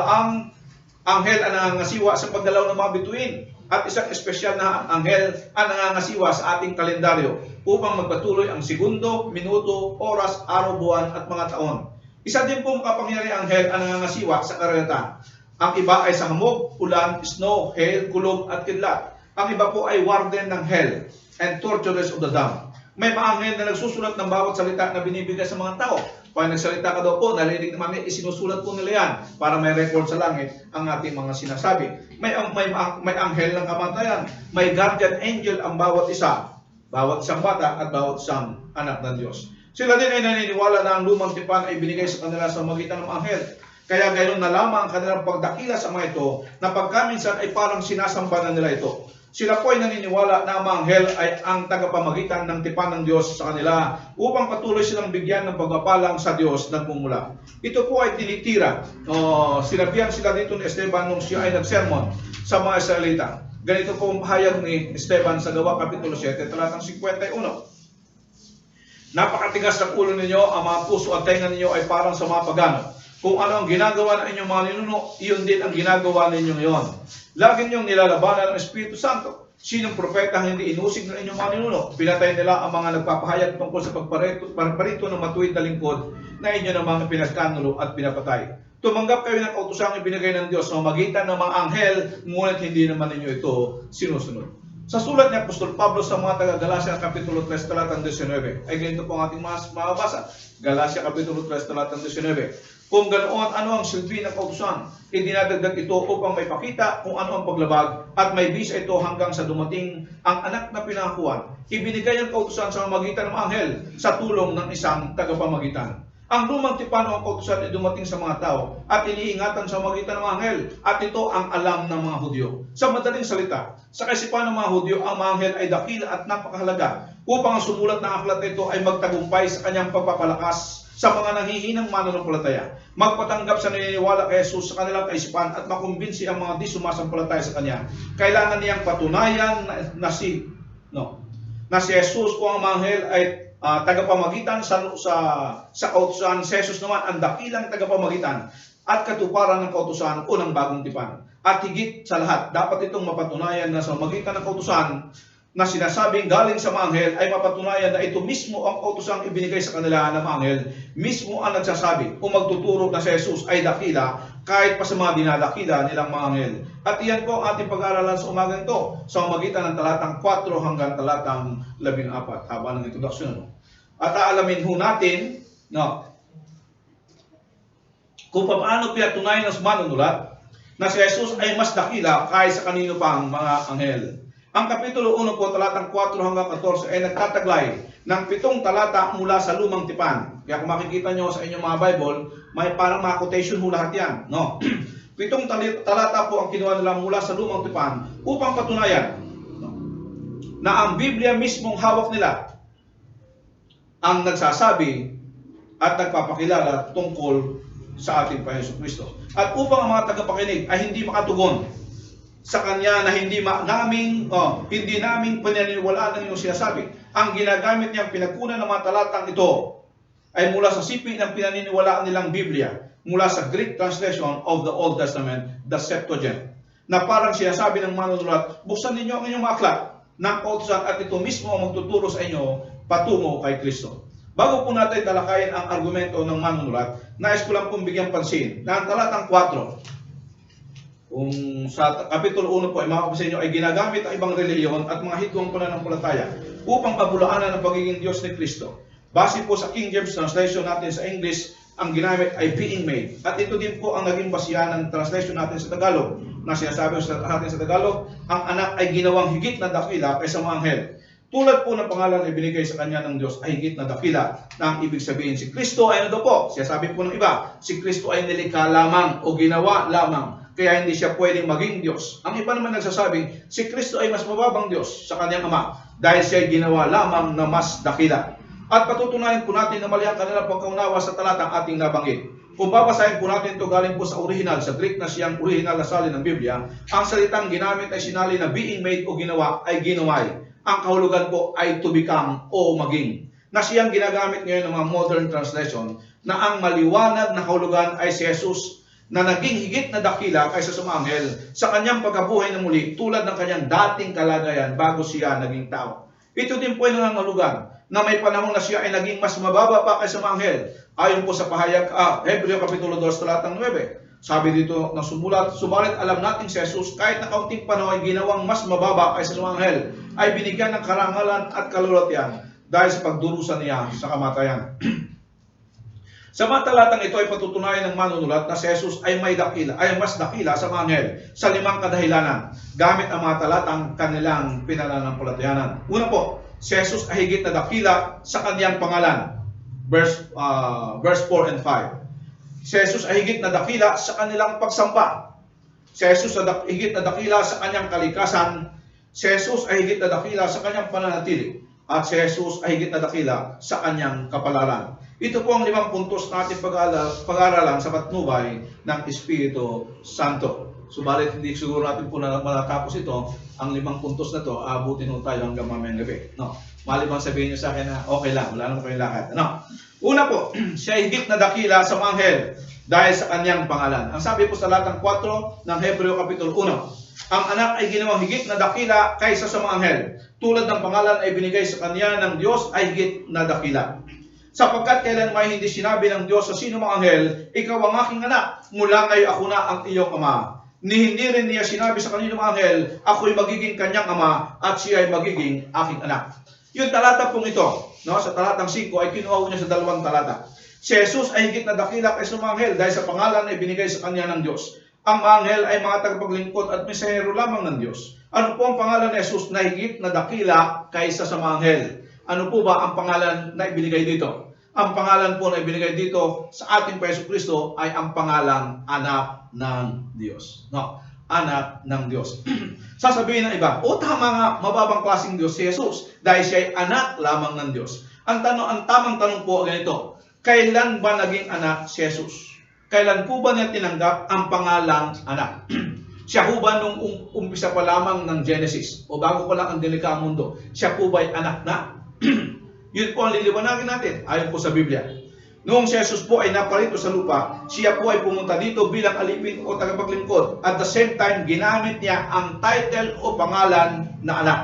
anghel ang nangangasiwa sa paggalaw ng mga bituin at isang espesyal na anghel ang nangangasiwa sa ating kalendaryo upang magpatuloy ang segundo, minuto, oras, araw, buwan at mga taon. Isa din pong kapangyarihang anghel ang nangangasiwa sa karagatan. Ang iba ay sa hamog, ulan, snow, hail, kulog at kidlat. Ang iba po ay warden ng hell and torturers of the damned. May mga anghel na nagsusulat ng bawat salita na binibigay sa mga tao. Pag nagsalita ka daw po, narinig naman isinusulat po nila yan para may record sa langit ang ating mga sinasabi. May anghel ng kamatayan. May guardian angel ang bawat isa. Bawat isang bata at bawat isang anak ng Diyos. Sila din ay naniniwala na ang lumang tipan ay binigay sa kanila sa magitan ng anghel. Kaya gayon na lamang ang kanilang pagdakila sa mga ito na pagkaminsan ay parang sinasamba na nila ito. Sila po ay naniniwala na ang mga anghel ay ang tagapamagitan ng tipan ng Diyos sa kanila upang patuloy silang bigyan ng pagpapalang sa Diyos nagmumula. Ito po ay tinitira. Sinabihan sila dito ni Esteban nung siya ay nagsermon sa mga Israelita. Ganito po ang pahayag ni Esteban sa Gawa Kapitulo 7, talatang 51. Napakatigas ng ulo ninyo, ang mga puso at tenga ninyo ay parang sa mga pagano. Kung ano ang ginagawa ng inyong mga ninuno, iyon din ang ginagawa ninyo ngayon. Lagi ninyong nilalabanan ng Espiritu Santo. Sinong propeta ang hindi inusig ng inyong mga ninuno? Pinatay nila ang mga nagpapahayag tungkol sa pagparito ng matuwid na lingkod na inyo ng mga pinagkanulo at pinapatay. Tumanggap kayo ng kautusang ibinigay ng Diyos sa magitan ng mga anghel, ngunit hindi naman ninyo ito sinusunod. Sa sulat ni Apostol Pablo sa mga taga-Galacia Kapitulo 3, talatang 19, ay ganito po ang ating mababasa. Galacia Kapitulo 3, talatang 19. Kung ganoon, ano ang silbi ng kautusan? Idinadagdag ito upang may pakita kung ano ang paglabag at may bisa ito hanggang sa dumating ang anak na pinangakuan. Ibinigay ang kautusan sa pamamagitan ng mga anghel sa tulong ng isang tagapamagitan. Ang lumang tipan o ang kautusan ay dumating sa mga tao at iniingatan sa pamamagitan ng mga anghel at ito ang alam ng mga Hudyo. Sa madaling salita, sa kaisipan ng mga Hudyo, ang mga anghel ay dakila at napakahalaga upang ang sumulat ng aklat na ito ay magtagumpay sa kanyang pagpapalakas sa mga nanghihinang mananampalataya, magpatanggap sa naniniwala kay Jesus sa kanilang kaisipan at makumbinsi ang mga di sumasampalataya sa Kanya. Kailangan niyang patunayan na si Jesus o ang mga anghel ay tagapamagitan sa kautusan. Si Jesus naman ang dakilang tagapamagitan at katuparan ng kautusan o ng bagong tipan. At higit sa lahat, dapat itong mapatunayan na sa magitan ng kautusan na sinasabing galing sa mga anghel ay mapatunayan na ito mismo ang kautusang ibinigay sa kanila ng mga anghel. Mismo ang nagsasabi o magtuturo na si Jesus ay dakila kahit pa sa mga dinadakila nilang mga anghel. At iyan po ang ating pag-aaralan sa umagang ito sa magitan ng talatang 4 hanggang talatang 14 haba ng introduksyon. At aalamin ho natin kung paano pinatunayan ng manunulat na si Jesus ay mas dakila kaysa kanino pang mga anghel. Ang Kapitulo 1 po, talatang 4 hanggang 14 ay nagtataglay ng 7 talata mula sa lumang tipan. Kaya kung makikita nyo sa inyong mga Bible, may parang mga quotation ho lahat yan. 7 talata po ang kinuha nila mula sa lumang tipan upang patunayan na ang Biblia mismong hawak nila ang nagsasabi at nagpapakilala tungkol sa ating Panginoon Kristo. At upang ang mga tagapakinig ay hindi makatugon sa Kanya na hindi namin paniniwalaan ng iyong sinasabi. Ang ginagamit niyang pinagkunan ng mga talatang ito ay mula sa sipi ng pinaniniwalaan nilang Biblia, mula sa Greek translation of the Old Testament, the Septuagint, na parang sinasabi ng manunulat, buksan ninyo ang inyong aklat ng kautusan at ito mismo ang magtuturo sa inyo patungo kay Kristo. Bago po natin talakayin ang argumento ng manunulat, nais ko lang pong bigyan pansin na ang talatang 4, kung sa Kapitulo 1 po ay makapasin nyo ay ginagamit ang ibang reliyon at mga hidwang pananampalataya upang pabulaanan ang pagiging Diyos ni Kristo. Base po sa King James translation natin sa English, ang ginamit ay being made. At ito din po ang naging basihan ng translation natin sa Tagalog, na sinasabi natin sa Tagalog, ang anak ay ginawang higit na dakila kaysa mga anghel. Tulad po ng pangalan na ibinigay sa kanya ng Diyos ay higit na dakila, na ang ibig sabihin si Kristo ay ano daw po? Sinasabi po ng iba, si Kristo ay nilikha lamang o ginawa lamang, kaya hindi siya pwedeng maging Diyos. Ang iba naman nagsasabi, si Kristo ay mas mababang Diyos sa kanyang Ama dahil siya ay ginawa lamang na mas dakila. At patutunayan po natin na mali ang kanilang pagkaunawa sa talatang ating nabanggit. Kung babasahin po natin ito galing po sa original, sa Greek na siyang original na salin ng Biblia, ang salitang ginamit ay sinali na being made o ginawa ay ginaway. Ang kahulugan po ay to become o maging, na siyang ginagamit ngayon ng mga modern translation, na ang maliwanag na kahulugan ay si Jesus na naging higit na dakila kaysa sa mga anghel sa kanyang pagkabuhay na muli tulad ng kanyang dating kalagayan bago siya naging tao. Ito din po ay nangangahulugan na may panahon na siya ay naging mas mababa pa kaysa mga anghel. Ayon po sa pahayag Hebreo Kapitulo 2 talatang 9. Sabi dito ng sumulat, subalit alam natin si Jesus kahit na kaunting panahon ay ginawang mas mababa kaysa sa mga anghel, ay binigyan ng karangalan at kalulatian dahil sa pagdurusa niya sa kamatayan. Sa mga talatang ito ay patutunayan ng manunulat na si Jesus ay mas dakila sa mga anghel sa 5 kadahilanan gamit ang mga talatang kanilang pinananampalatayanan. Una po, si Jesus ay higit na dakila sa kanyang pangalan. Verse 4 and 5. Si Jesus ay higit na dakila sa kanilang pagsamba. Si Jesus ay higit na dakila sa kanyang kalikasan. Si Jesus ay higit na dakila sa kanyang pananatili. At si Jesus ay higit na dakila sa kanyang kapalaran. Ito po ang 5 puntos na ating pag-aaralan sa patnubay ng Espiritu Santo. Subalit hindi siguro natin po na matatapos ito, ang 5 puntos na to, abutin ho tayo hanggang mamayang gabi. Malibang sabihin nyo sa akin na okay lang, wala naman kayong lakad. Una po, siya higit na dakila sa mga anghel dahil sa kanyang pangalan. Ang sabi po sa talatang 4 ng Hebreo Kapitulo 1, ang anak ay ginawang higit na dakila kaysa sa mga anghel. Tulad ng pangalan ay binigay sa kanya ng Diyos ay higit na dakila. Sapagkat kailan may hindi sinabi ng Diyos sa sino mang anghel, ikaw ang aking anak, mula ngayon ako na ang iyong ama. Ni hindi rin niya sinabi sa kanino mang anghel, ako'y magiging kanyang ama at siya ay magiging aking anak. Yung talata pong ito, sa talatang 5 ay kinuha niya sa 2 talata. Si Jesus ay higit na dakila kaysa mga anghel dahil sa pangalan na ibinigay sa kanya ng Diyos. Ang mga anghel ay mga tagapaglingkod at mensahero lamang ng Diyos. Ano po ang pangalan ni Jesus na higit na dakila kaysa sa mga anghel? Ano po ba ang pangalan na ibinigay dito? Ang pangalan po na ibinigay dito sa ating Yesu Kristo ay ang pangalang Anak ng Diyos. No, Anak ng Diyos. Sasabihin ng iba, o tama nga, mababang klaseng Diyos si Jesus dahil siya ay anak lamang ng Diyos. Ang tamang tanong po ganito, kailan ba naging anak si Jesus? Kailan po ba niya tinanggap ang pangalang anak? Siya po ba nung umpisa pa lamang ng Genesis o bago pa lang ang dinikha ang mundo, siya po ba ay anak na? Yun po ang liliwanagin natin ayon po sa Biblia. Noong si Jesus po ay naparito sa lupa, siya po ay pumunta dito bilang alipin o tagapaglingkod. At the same time, ginamit niya ang title o pangalan na anak.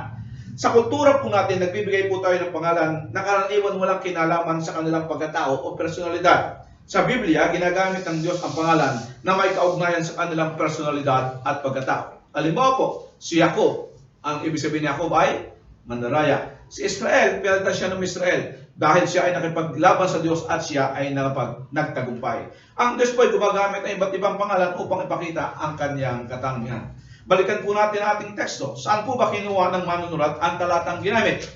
Sa kultura po natin, nagbibigay po tayo ng pangalan na karaniwan walang kinalaman sa kanilang pagkatao o personalidad. Sa Biblia, ginagamit ng Diyos ang pangalan na may kaugnayan sa kanilang personalidad at pagkatao. Halimbawa po, si Jacob. Ang ibig sabihin ni Jacob ay mandaraya. Si Israel, pinalitan siya ng Israel dahil siya ay nakipaglaban sa Diyos at siya ay nagtagumpay. Ang Diyos po ay gumagamit ng iba't ibang pangalan upang ipakita ang kanyang katangian. Balikan po natin ang ating teksto. Saan po ba kinuha ng manunulat ang talatang ginamit?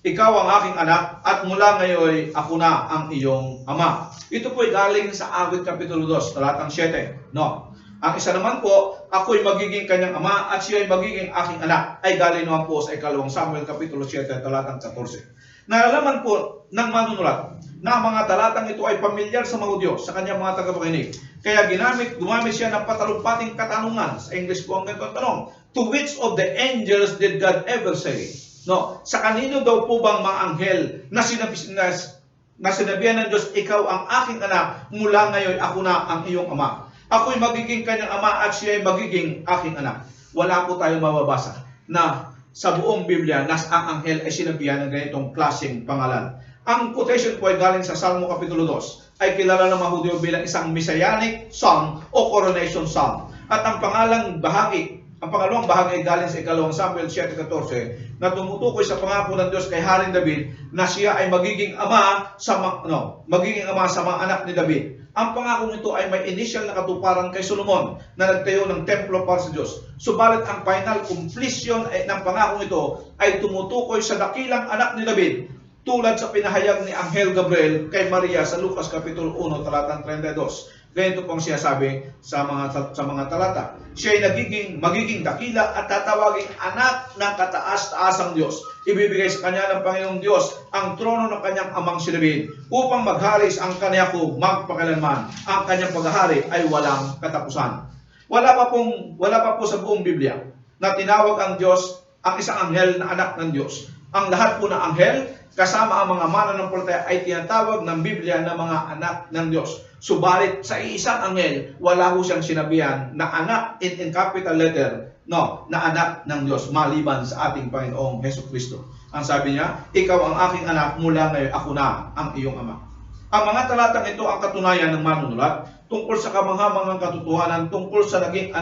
Ikaw ang aking anak at mula ngayon ako na ang iyong ama. Ito po ay galing sa Awit Kapitulo 2, talatang 7. No. Ang isa naman po, ako'y magiging kanyang ama at siya ay magiging aking anak, ay galing naman po sa 2 Samuel Kapitulo 7, talatang 14. Nalalaman po ng manunulat na mga talatang ito ay pamilyar sa mga Hudyo, sa kanyang mga tagapakinig. Kaya gumamit siya ng patalumpating katanungan. Sa English po ang ganitong tanong, to which of the angels did God ever say? No, sa kanino daw po bang mga anghel na sinabihan ng Diyos, ikaw ang aking anak, mula ngayon ako na ang iyong ama. Ako'y magiging kanyang ama at siya ay magiging aking anak. Wala po tayong mababasa na sa buong Biblia na ang anghel ay sinabihan ng ganitong klaseng pangalan. Ang quotation po ay galing sa Salmo Kapitulo 2. Ay kilala ng mga Hudyo bilang isang messianic psalm o coronation psalm. At ang pangalawang bahagi ay galing sa 2 Samuel 7:14 na tumutukoy sa pangako ng Diyos kay Haring David na siya ay magiging ama sa mga anak ni David. Ang pangakong ito ay may initial na katuparan kay Solomon na nagtayo ng templo para sa Diyos. Subalit ang final completion ng pangakong ito ay tumutukoy sa dakilang anak ni David tulad sa pinahayag ni Anghel Gabriel kay Maria sa Lucas Kapitulo 1, talatang 32. Ganito pong siya sabi sa mga talata. Siya ay magiging dakila at tatawaging anak ng kataas-taasang Diyos. Ibibigay sa kanya ng Panginoong Diyos ang trono ng kanyang amang si David upang magharis ang kanya ko magpakailanman. Ang kanyang paghahari ay walang katapusan. Wala pa po sa buong Biblia na tinawag ang Diyos ang isang anghel na anak ng Diyos. Ang lahat po ng anghel kasama ang mga mananampalataya ay tinatawag ng Biblia na mga anak ng Diyos. Subalit sa iisang anghel, wala ho siyang sinabihan na anak in capital letter, no, na anak ng Diyos maliban sa ating Panginoong Hesus Kristo. Ang sabi niya, ikaw ang aking anak, mula ngayon ako na ang iyong ama. Ang mga talatang ito ang katunayan ng manunulat tungkol sa kamanghamangang katotohanan tungkol sa naging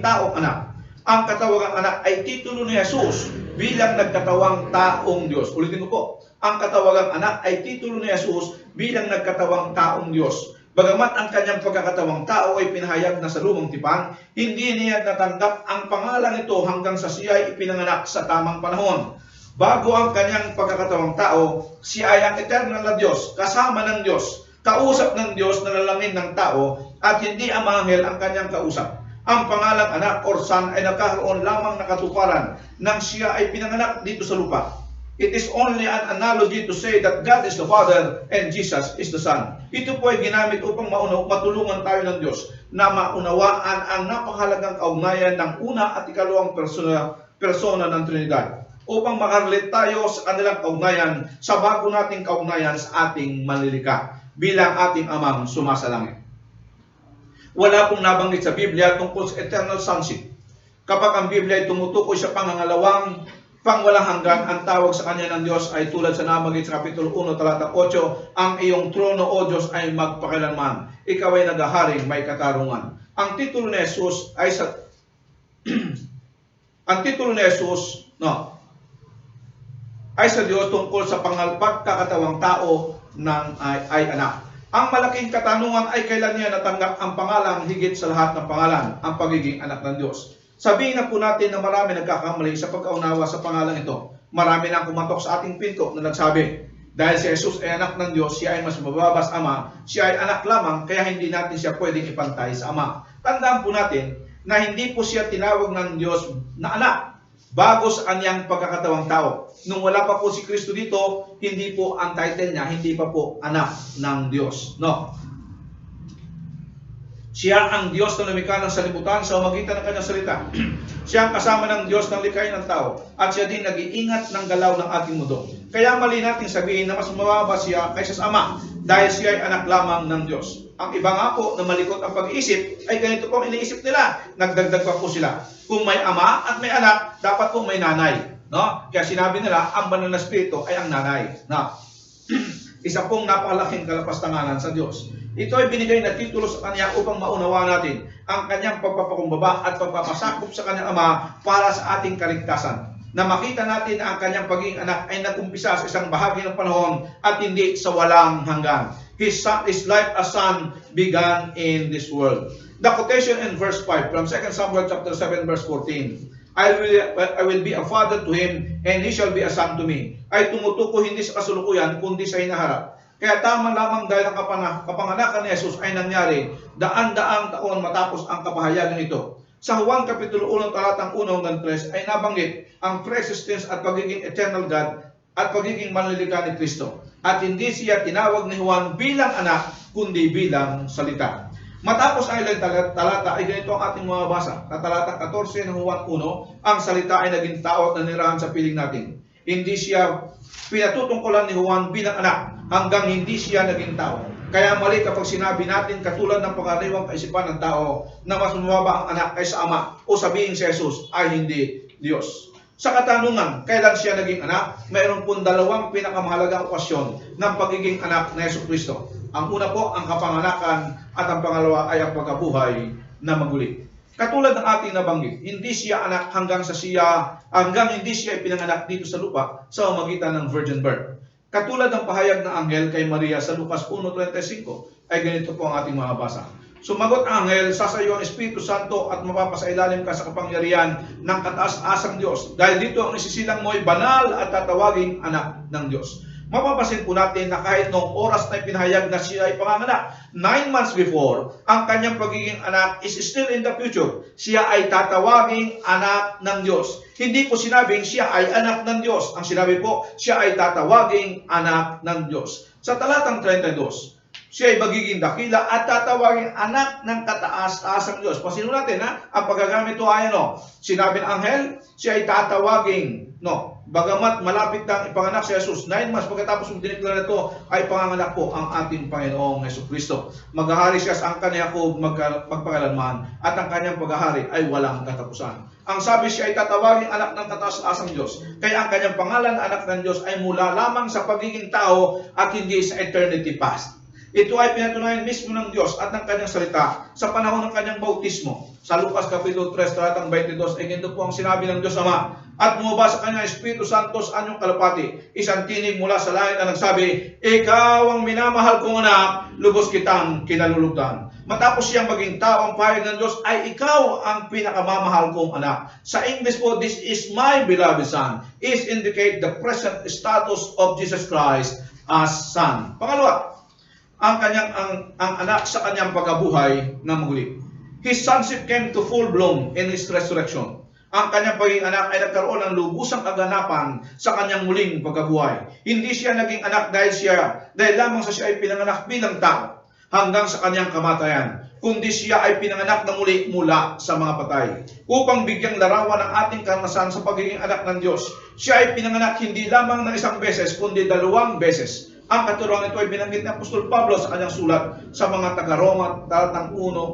taong anak. Ang katawagang anak ay titulo ni Jesus bilang nagkatawang taong Diyos. Ulitin ko po, ang katawagang anak ay titulo ni Jesus bilang nagkatawang taong Diyos. Bagamat ang kanyang pagkakatawang tao ay pinahayag na sa lumang tipan, hindi niya natanggap ang pangalan ito hanggang sa siya ay ipinanganak sa tamang panahon. Bago ang kanyang pagkakatawang tao, siya ay ang eternal na Diyos, kasama ng Diyos, kausap ng Diyos na lalangin ng tao, at hindi ang mga anghel ang kanyang kausap. Ang pangalang anak or son ay nagkakaroon lamang na katuparan nang siya ay pinanganak dito sa lupa. It is only an analogy to say that God is the Father and Jesus is the Son. Ito po ay ginamit upang matulungan tayo ng Diyos na maunawaan ang napakahalagang kaugnayan ng una at ikalawang persona ng Trinidad, upang makarelate tayo sa kanilang kaugnayan sa bago nating kaugnayan sa ating manlilikha bilang ating amang sumasalangit. Wala pong nabanggit sa Biblia tungkol sa eternal sonship. Kapag ang Biblia ay tumutukoy sa pangwalang hanggan, ang tawag sa kanya ng Diyos ay tulad sa nabanggit sa Kapitulo 1, talata 8, ang iyong trono, O Diyos, ay magpakailanman. Ikaw ay naghaharing may katarungan. Ang titulo ni Jesus ay sa Diyos tungkol sa pagkakatawang tao ay anak. Ang malaking katanungan ay kailan niya natanggap ang pangalan higit sa lahat ng pangalan, ang pagiging anak ng Diyos. Sabihin na po natin na marami nagkakamali sa pagkaunawa sa pangalan ito. Marami na kumatok sa ating pinto na nagsabi, dahil si Jesus ay anak ng Diyos, siya ay mas mababa sa Ama, siya ay anak lamang, kaya hindi natin siya pwedeng ipantay sa Ama. Tandaan po natin na hindi po siya tinawag ng Diyos na anak bago sa kanyang pagkakatawang tao. Nung wala pa po si Kristo dito, hindi po ang title niya, hindi pa po anak ng Diyos. No. Siya ang Diyos na lumikha ng salibutan sa pamamagitan ng kanyang salita. Siya ang kasama ng Diyos ng likhain ng tao. At siya din nag-iingat ng galaw ng ating mundo. Kaya mali natin sabihin na mas mababa siya kaysa sa Ama dahil siya ay anak lamang ng Diyos. Ang iba nga po na malikot ang pag-iisip ay ganito po ang iniisip nila. Nagdagdag pa po sila. Kung may ama at may anak, dapat po may nanay. No? Kaya sinabi nila, ang banal na spirito ay ang nanay. No? Isa pong napakalaking kalapastanganan sa Diyos. Ito ay binigay na titulo sa Kanya upang maunawaan natin ang Kanyang pagpapakumbaba at pagpapasakop sa Kanyang Ama para sa ating kaligtasan. Na makita natin na ang Kanyang pagiging anak ay nagumpisa sa isang bahagi ng panahon at hindi sa walang hanggan. His life as son began in this world. The quotation in verse 5 from 2 Samuel chapter 7 verse 14. I will be a father to him and he shall be a son to me. Ay tumutuko hindi sa kasulukuyan kundi sa hinaharap. Kaya tama lamang dahil ang kapanganakan ni Jesus ay nangyari daan-daang taon matapos ang kapahayagan nito. Sa Juan Kapitulo 1 talatang 1 hanggang 3 ay nabanggit ang pre-existence at pagiging eternal God at pagiging manlilikha ni Kristo. At hindi siya tinawag ni Juan bilang anak kundi bilang salita. Matapos ang ilang talata ay ganito ang ating mababasa. Sa talatang 14 ng Juan 1, ang salita ay naging tao at nanirahan sa piling natin. Hindi siya pinatutungkulan ni Juan bilang anak hanggang hindi siya naging tao. Kaya mali kapag sinabi natin katulad ng pangkaraniwang kaisipan ng tao na mas mababa ang anak kaysa Ama o sabihin si Jesus ay hindi Diyos. Sa katanungan, kailan siya naging anak? Mayroon pong dalawang pinakamahalagang okasyon ng pagiging anak na Yesu Kristo. Ang una po, ang kapanganakan at ang pangalawa ay ang pagkabuhay na maguli. Katulad ng ating nabanggit, hindi siya anak hanggang hindi siya ipinanganak dito sa lupa sa pamamagitan ng virgin birth. Katulad ng pahayag ng anghel kay Maria sa Lucas 1:35 ay ganito po ang ating mababasa. Sumagot ang anghel, sasayo ang Espiritu Santo at mapapasailalim ka sa kapangyarihan ng kataas-asang Diyos. Dahil dito ang isisilang mo ay banal at tatawaging anak ng Diyos. Mapapasin po natin na kahit noong oras na ipinahayag na siya ay panganganak, 9 months before, ang kanyang pagiging anak is still in the future. Siya ay tatawaging anak ng Diyos. Hindi po sinabing siya ay anak ng Diyos. Ang sinabi po, siya ay tatawaging anak ng Diyos. Sa talatang 32, siya ay magiging dakila at tatawaging anak ng kataas-taasang Diyos. Pasino natin ang paggagamit ito ay sinabi ng anghel, siya ay tatawaging, bagamat malapit nang ipanganak si Jesus, 9 months pagkatapos mong dineklara ito, ay panganganak po ang ating Panginoong Jesucristo. Maghahari siya sa angkan ni Jacob magpakalanman at ang kanyang paghahari ay walang katapusan. Ang sabi siya ay tatawaging anak ng kataas-asang Diyos. Kaya ang kanyang pangalan anak ng Diyos ay mula lamang sa pagiging tao at hindi sa eternity past. Ito ay pinatunayan mismo ng Diyos at ng kanyang salita sa panahon ng kanyang bautismo. Sa Lucas Kapitulo 3, talatang 22, ay ganito po ang sinabi ng Diyos Ama. At bumaba sa kanyang Espiritu Santo sa anyong kalapati. Isang tinig mula sa langit na nagsabi, Ikaw ang minamahal kong anak, lubos kitang kinalulugdan. Matapos siyang maging tao, ang pahayag ng Diyos ay ikaw ang pinakamamahal kong anak. Sa English po, this is my beloved son. Is indicate the present status of Jesus Christ as son. Pangalawa, ang anak sa kanyang pagkabuhay na muli. His sonship came to full bloom in His resurrection. Ang kanyang pagiging anak ay nagkaroon ng lubusang kaganapan sa kanyang muling pagkabuhay. Hindi siya naging anak dahil lamang sa siya ay pinanganak bilang tao hanggang sa kanyang kamatayan, kundi siya ay pinanganak na muli mula sa mga patay. Upang bigyang larawan ang ating karanasan sa pagiging anak ng Diyos, siya ay pinanganak hindi lamang ng isang beses, kundi 2 beses. Ang katuruan ito ay binanggit ni Apostol Pablo sa kanyang sulat sa mga taga-Roma,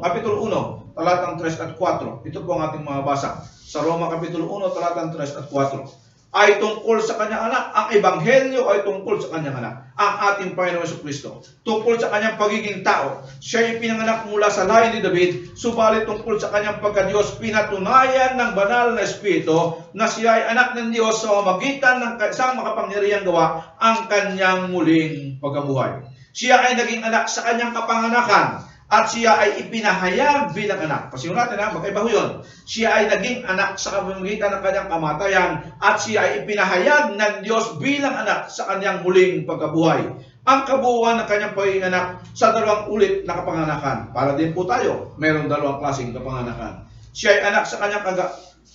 Kapitulo 1, talatang 3 at 4. Ito po ang ating mababasa. Sa Roma Kapitulo 1, talatang 3 at 4. Ay tungkol sa kanyang anak. Ang Ebanghelyo ay tungkol sa kanyang anak. Ang ating Panginoon Jesucristo. Tungkol sa kanyang pagiging tao. Siya ay pinanganak mula sa lahi ni David. Subalit tungkol sa kanyang pagka-Diyos, pinatunayan ng banal na Espiritu na siya ay anak ng Diyos sa pamamagitan ng isang makapangyarihang gawa ang kanyang muling pagkabuhay. Siya ay naging anak sa kanyang kapanganakan at siya ay ipinahayag bilang anak. Pasiyo natin ha, magkaiba ho yun. Siya ay naging anak sa pamamagitan ng kanyang kamatayan at siya ay ipinahayag ng Diyos bilang anak sa kanyang muling pagkabuhay. Ang kabuuan ng kanyang pagiging anak sa dalawang ulit na kapanganakan. Para din po tayo, mayroong dalawang klaseng kapanganakan. Siya ay anak sa kanyang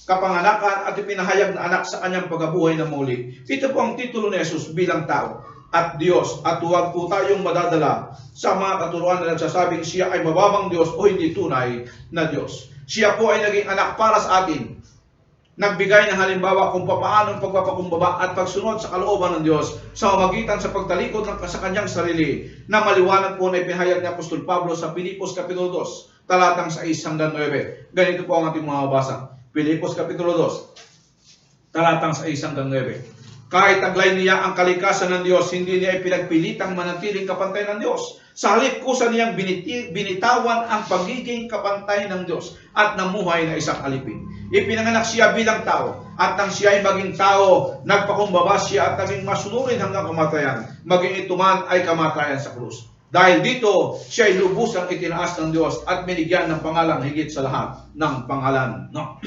kapanganakan at ipinahayag na anak sa kanyang pagkabuhay na muli. Ito po ang titulo ni Jesus bilang tao at Diyos, at huwag po tayong madadala sa mga katuruan na nagsasabing siya ay mababang Diyos o hindi tunay na Diyos. Siya po ay naging anak para sa atin. Nagbigay ng halimbawa kung paano ang pagpapakumbaba at pagsunod sa kalooban ng Diyos sa pamamagitan sa pagtalikod sa kanyang sarili, na maliwanag po na ipinahayag ni Apostol Pablo sa Pilipos Kapitulo 2, talatang 6 hanggang 9. Ganito po ang ating mga mabasa. Pilipos Kapitulo 2, talatang 6 hanggang 9. Kahit taglay niya ang kalikasan ng Diyos, hindi niya ipinagpilitang manatiling kapantay ng Diyos. Sa halip kusa niyang binitawan ang pagiging kapantay ng Diyos at namuhay na isang alipin. Ipinanganak siya bilang tao, at nang siya ay maging tao, nagpakumbaba siya at naging masunurin hanggang kamatayan, maging ito man ay kamatayan sa krus. Dahil dito, siya ay lubusang itinaas ng Diyos at binigyan ng pangalang higit sa lahat ng pangalan. No?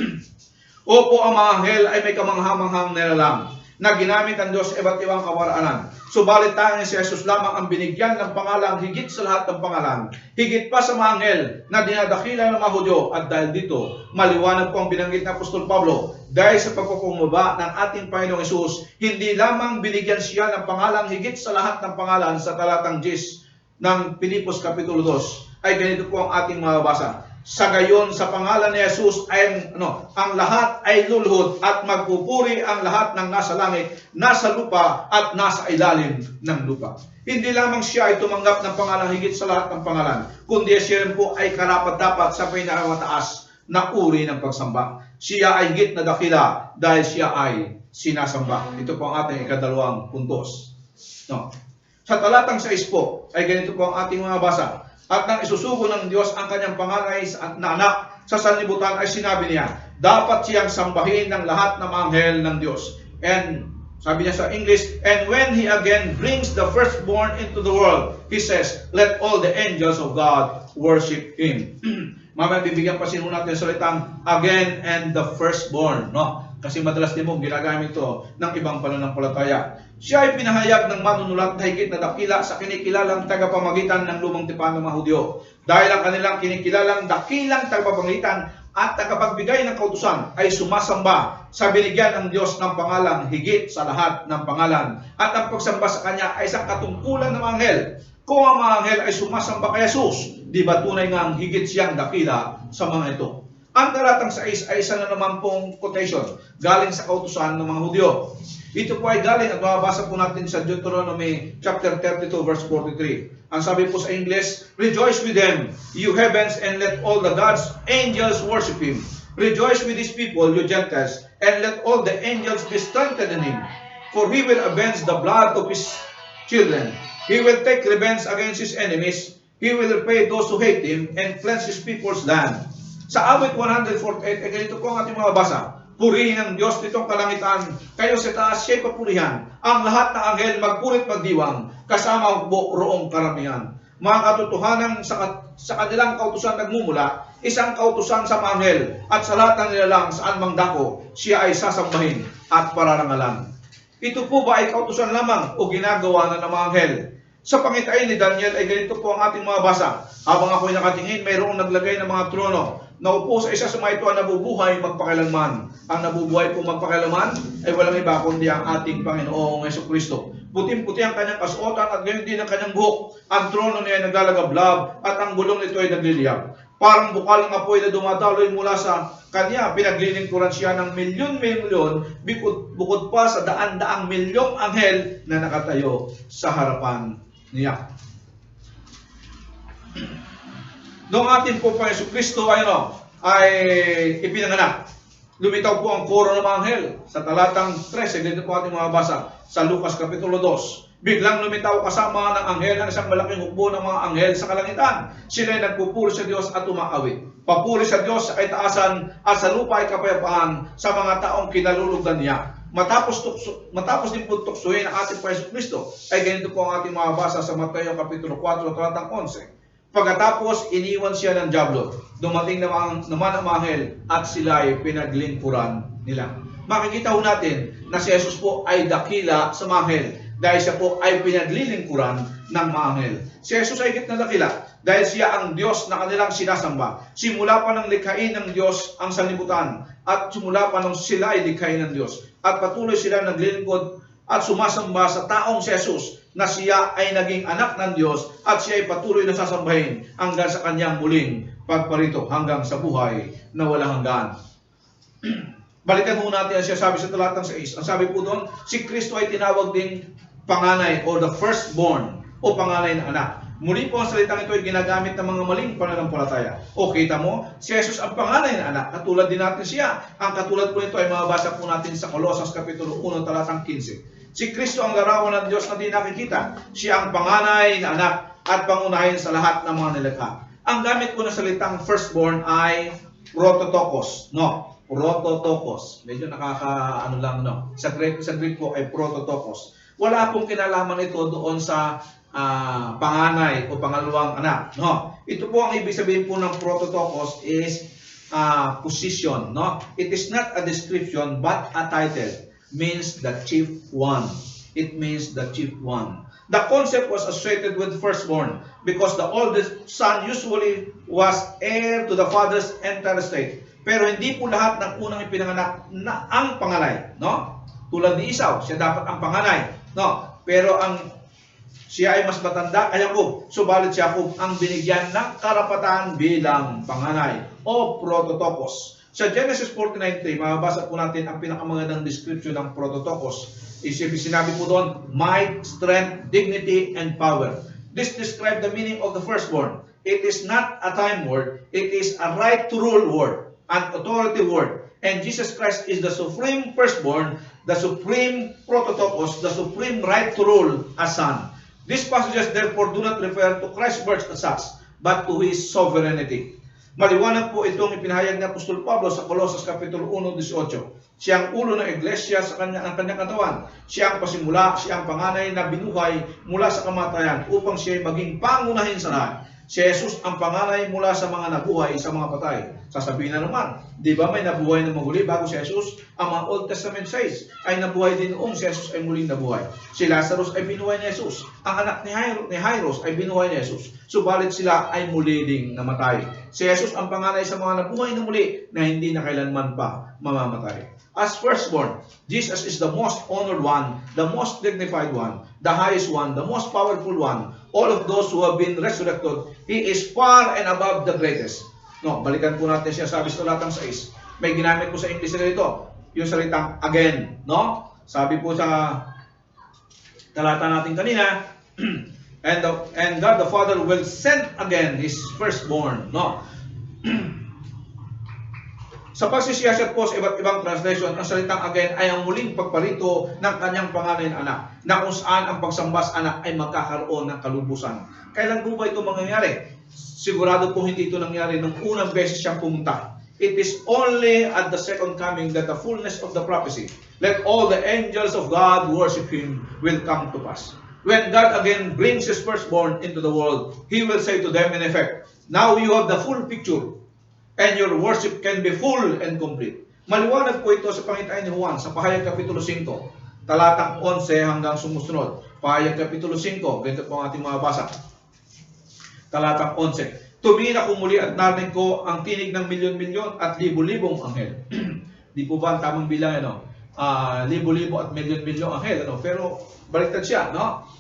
Opo, ang mga anghel ay may kamanghamanghang nilalang na ginamit ang Diyos iba't ibang kaparaanan. Subalit tanging si Jesus lamang ang binigyan ng pangalang higit sa lahat ng pangalan, higit pa sa mga anghel na dinadakila ng mga Hudyo. At dahil dito, maliwanag po ang binanggit ng Apostol Pablo, dahil sa pagkukumbaba ng ating Panginoong Hesus, hindi lamang binigyan siya ng pangalang higit sa lahat ng pangalan sa talatang 10 ng Pilipos Kapitulo 2, ay ganito po ang ating mababasa. Sa gayon, sa pangalan ni Jesus ay ang lahat ay luluhod at magpupuri ang lahat ng nasa langit, nasa lupa at nasa ilalim ng lupa. Hindi lamang siya ay tumanggap ng pangalan higit sa lahat ng pangalan, kundi siya rin po ay karapat-dapat sa pinakamataas na uri ng pagsamba. Siya ay higit na dakila dahil siya ay sinasamba. Ito po ang ating ikadalawang puntos. No. Sa talatang 6 po ay ganito po ang ating mga basa. At nang isusugo ng Diyos ang kanyang panganay na anak sa sanlibutan, ay sinabi niya, dapat siyang sambahin ng lahat ng anghel ng Diyos. And sabi niya sa English, and when he again brings the firstborn into the world, he says, let all the angels of God worship him. Mamaya bibigyan pa sino natin salitang again and the firstborn, no? Kasi madalas din mo ginagamit ito ng ibang pananampalataya. Siya ay pinahayag ng manunulat na higit na dakila sa kinikilalang tagapamagitan ng lumang tipan ng mga Hudyo. Dahil ang kanilang kinikilalang dakilang tagapamagitan at tagapagbigay ng kautusan ay sumasamba sa binigyan ng Diyos ng pangalang higit sa lahat ng pangalan. At ang pagsamba sa Kanya ay isang katungkulan ng mga anghel. Kung ang mga anghel ay sumasamba kay Jesus, di ba tunay nga ang higit siyang dakila sa mga ito? Ang talatang 6 ay isa na naman pong quotation galing sa kautusan ng mga Hudyo. Ito po ay galing at mababasa po natin sa Deuteronomy chapter 32 verse 43. Ang sabi po sa English, rejoice with them, you heavens, and let all the God's angels worship Him. Rejoice with His people, you Gentiles, and let all the angels be strengthened in Him. For He will avenge the blood of His children. He will take revenge against His enemies. He will repay those who hate Him and cleanse His people's land. Sa awit 148, ay ganito po ang ating mga basa. Purihin ang Diyos nitong kalangitan, kayo sa taas siya'y papurihan. Ang lahat ng anghel magpurit magdiwang, kasama po roong karamihan. Mga katotohanan sa kanilang kautusan nagmumula, isang kautusan sa mga anghel, at sa lahat ng nilalang saan mang dako, siya ay sasambahin at pararangalan. Ito po ba ay kautusan lamang o ginagawa na ng mga anghel? Sa pangitain ni Daniel ay ganito po ang ating mga basa. Habang ako'y nakatingin, mayroong naglagay ng mga trono. Naupo sa isa sa mga ito ang nabubuhay magpakailanman. Ang nabubuhay po magpakailanman ay walang iba kundi ang ating Panginoong Jesucristo. Puting-puti ang kanyang kasuotan at gayon din ang kanyang buhok. Ang trono niya ay naglalagablab at ang gulong nito ay nagliliyab. Parang bukal ng apoy na dumadaloy mula sa kanya. Pinaglilingkuran siya ng milyon-milyon bukod pa sa daan-daang milyong anghel na nakatayo sa harapan niya. Noong ating po Panginoon Jesucristo ay ipinanganak, lumitaw po ang koro ng mga anghel. Sa talatang 13, ganito po ating mga basa sa Lucas Kapitulo 2. Biglang lumitaw kasama ng anghel ang isang malaking hukbo ng mga anghel sa kalangitan. Sila ay nagpupuri sa Diyos at umaawit. Papuri sa Diyos ay taasan at sa lupa ay kapayapaan sa mga taong kinalulugdan niya. matapos din po tuksuhin ang ating Panginoon Kristo, ay ganito po ang ating mababasa sa Mateo Kapitulo 4, talatang 11. Pagkatapos, iniwan siya ng dyablo. Dumating naman ang anghel at sila ay pinaglingkuran nila. Makikita ho natin na si Jesus po ay dakila sa mga anghel dahil siya po ay pinaglilingkuran ng mga anghel. Si Jesus ay higit na dakila dahil siya ang Diyos na kanilang sinasamba. Simula pa nang likhain ng Diyos ang sanlibutan at simula pa nang sila ay likhain ng Diyos. At patuloy sila naglilingkod at sumasamba sa taong si Jesus na siya ay naging anak ng Diyos at siya ay patuloy na sasambahin hanggang sa kanyang muling pagparito hanggang sa buhay na walang hanggan. Balikan mo natin ang siya sabi sa talatang 6. Ang sabi po doon, si Kristo ay tinawag ding panganay o the firstborn o panganay na anak. Muli po ang salitang ito ay ginagamit ng mga maling pananampalataya. O kita mo, si Jesus ang panganay na anak. Katulad din natin siya. Ang katulad po nito ay mababasa po natin sa Colosas Kapitulo 1, talatang 15. Si Kristo ang larawan ng Diyos na di nakikita. Siya ang panganay na anak at pangunahin sa lahat ng mga nilikha. Ang gamit po ng salitang firstborn ay prototokos. No? Prototokos. Medyo nakaka-ano lang, no? Sa Greek po ay prototokos. Wala pong kinalaman ito doon sa panganay o pangalawang anak, no? Ito po ang ibig sabihin po ng prototokos is position, no? It is not a description but a title. Means the chief one. It means the chief one. The concept was associated with firstborn because the oldest son usually was heir to the father's entire estate. Pero hindi po lahat ng unang ipinanganak na ang panganay, no? Tulad ni Esau, siya dapat ang panganay, no? Pero siya ay mas matanda kay Jacob, subalit si Jacob ang binigyan ng karapatan bilang panganay o prototokos. Sa Genesis 49:3, mababasa po natin ang pinakamagandang description ng prototokos. Sinabi po doon, might, strength, dignity, and power. This describes the meaning of the firstborn. It is not a time word, it is a right to rule word. An authority word. And Jesus Christ is the supreme firstborn, the supreme prototokos, the supreme right to rule as son. These passages therefore do not refer to Christ's birth as such, but to His sovereignty. Maliwanag po itong ipinahayag ni Apostol Pablo sa Colosas Kapitulo 1:18. Siya ang ulo ng iglesia sa kanyang katawan. Siya ang pasimula, siya ang panganay na binuhay mula sa kamatayan upang siya ay maging pangunahin sa lahat. Si Jesus ang panganay mula sa mga nabuhay sa mga patay. Sasabihin na naman, di ba may nabuhay na maguli bago si Jesus? Ang mga Old Testament says ay nabuhay din noong si Jesus ay muling nabuhay. Si Lazarus ay binuhay ni Jesus. Ang anak ni Jairus ay binuhay ni Jesus. Subalit sila ay muli ding namatay. Si Jesus ang panganay sa mga nabuhay na muli na hindi na kailanman pa mamamatay. As firstborn, Jesus is the most honored one, the most dignified one, the highest one, the most powerful one. All of those who have been resurrected, He is far and above the greatest. No, balikan po natin siya sabi sa talatang 6. May ginamit po sa English na ito, yung salitang again, no? Sabi po sa talata natin kanina, and God the Father will send again His firstborn, no? Sa pagsisiyasat po sa iba't ibang translation, ang salitang again ay ang muling pagparito ng kanyang panganay na anak, na kung saan ang pagsamba sa anak ay magkakaroon ng kalubusan. Kailan po ba ito mangyayari? Sigurado po hindi ito nangyari nung unang beses siyang pumunta. It is only at the second coming that the fullness of the prophecy, let all the angels of God worship Him, will come to pass. When God again brings His firstborn into the world, He will say to them in effect, now you have the full picture, and your worship can be full and complete. Maliwanag po ito sa pangitain ni Juan sa Pahayag Kapitulo 5, talatang 11 hanggang sumusunod. Pahayag Kapitulo 5, ganito po ang ating mababasa. Talatang 11. Tumingin ako muli at narinig ko ang tinig ng milyon-milyon at libo-libong anghel. Di po ba ang tamang bilang, ano? Libo-libo at milyon-milyong anghel, ano? Pero baliktad siya, no?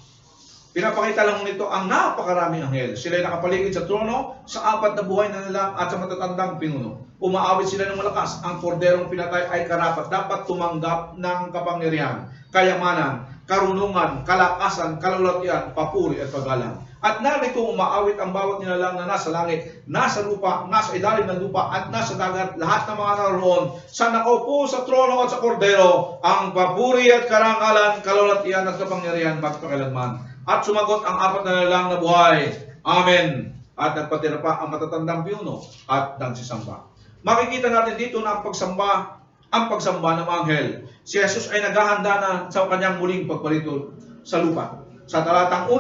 Pinapakita lang nito ang napakaraming anghel. Sila ay nakapaligid sa trono, sa apat na buhay na nila at sa matatandang pinuno. Umaawit sila ng malakas. Ang korderong pinatay ay karapat dapat tumanggap ng kapangyarihan, kayamanan, karunungan, kalakasan, kalulatian, papuri at paggalang. At narinig kong umaawit ang bawat nilalang na nasa langit, nasa lupa, nasa ilalim ng lupa at nasa dagat, lahat ng mga naroon sa nakaupo sa trono at sa kordero, ang papuri at karangalan, kalulatian at kapangyarihan magpakailanman. At sumagot ang apat na nilalang na buhay, Amen. At nagpatira pa ang matatandang pinuno at nagsisamba. Makikita natin dito na ang pagsamba ang pagsamba ng mga anghel. Si Jesus ay naghahanda na sa kanyang muling pagparito sa lupa. Sa talatang 1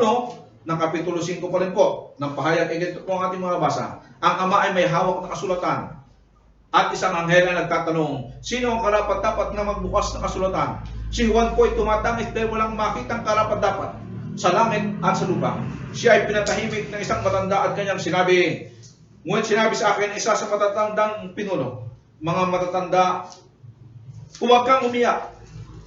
ng Kapitulo 5 pa rin po, ng pahayag, ganito po ang ating mga basa. Ang Ama ay may hawak na kasulatan. At isang anghel ay nagtatanong, sino ang karapat-dapat na magbukas ng kasulatan? Si Juan po ay tumatangis dahil walang makitang karapat-dapat sa langit at sa lupa. Siya ay pinatahimik ng isang matanda at kanyang sinabi, ngunit sinabi sa akin isa sa matatandang pinuno, mga matatanda, huwag kang umiyak.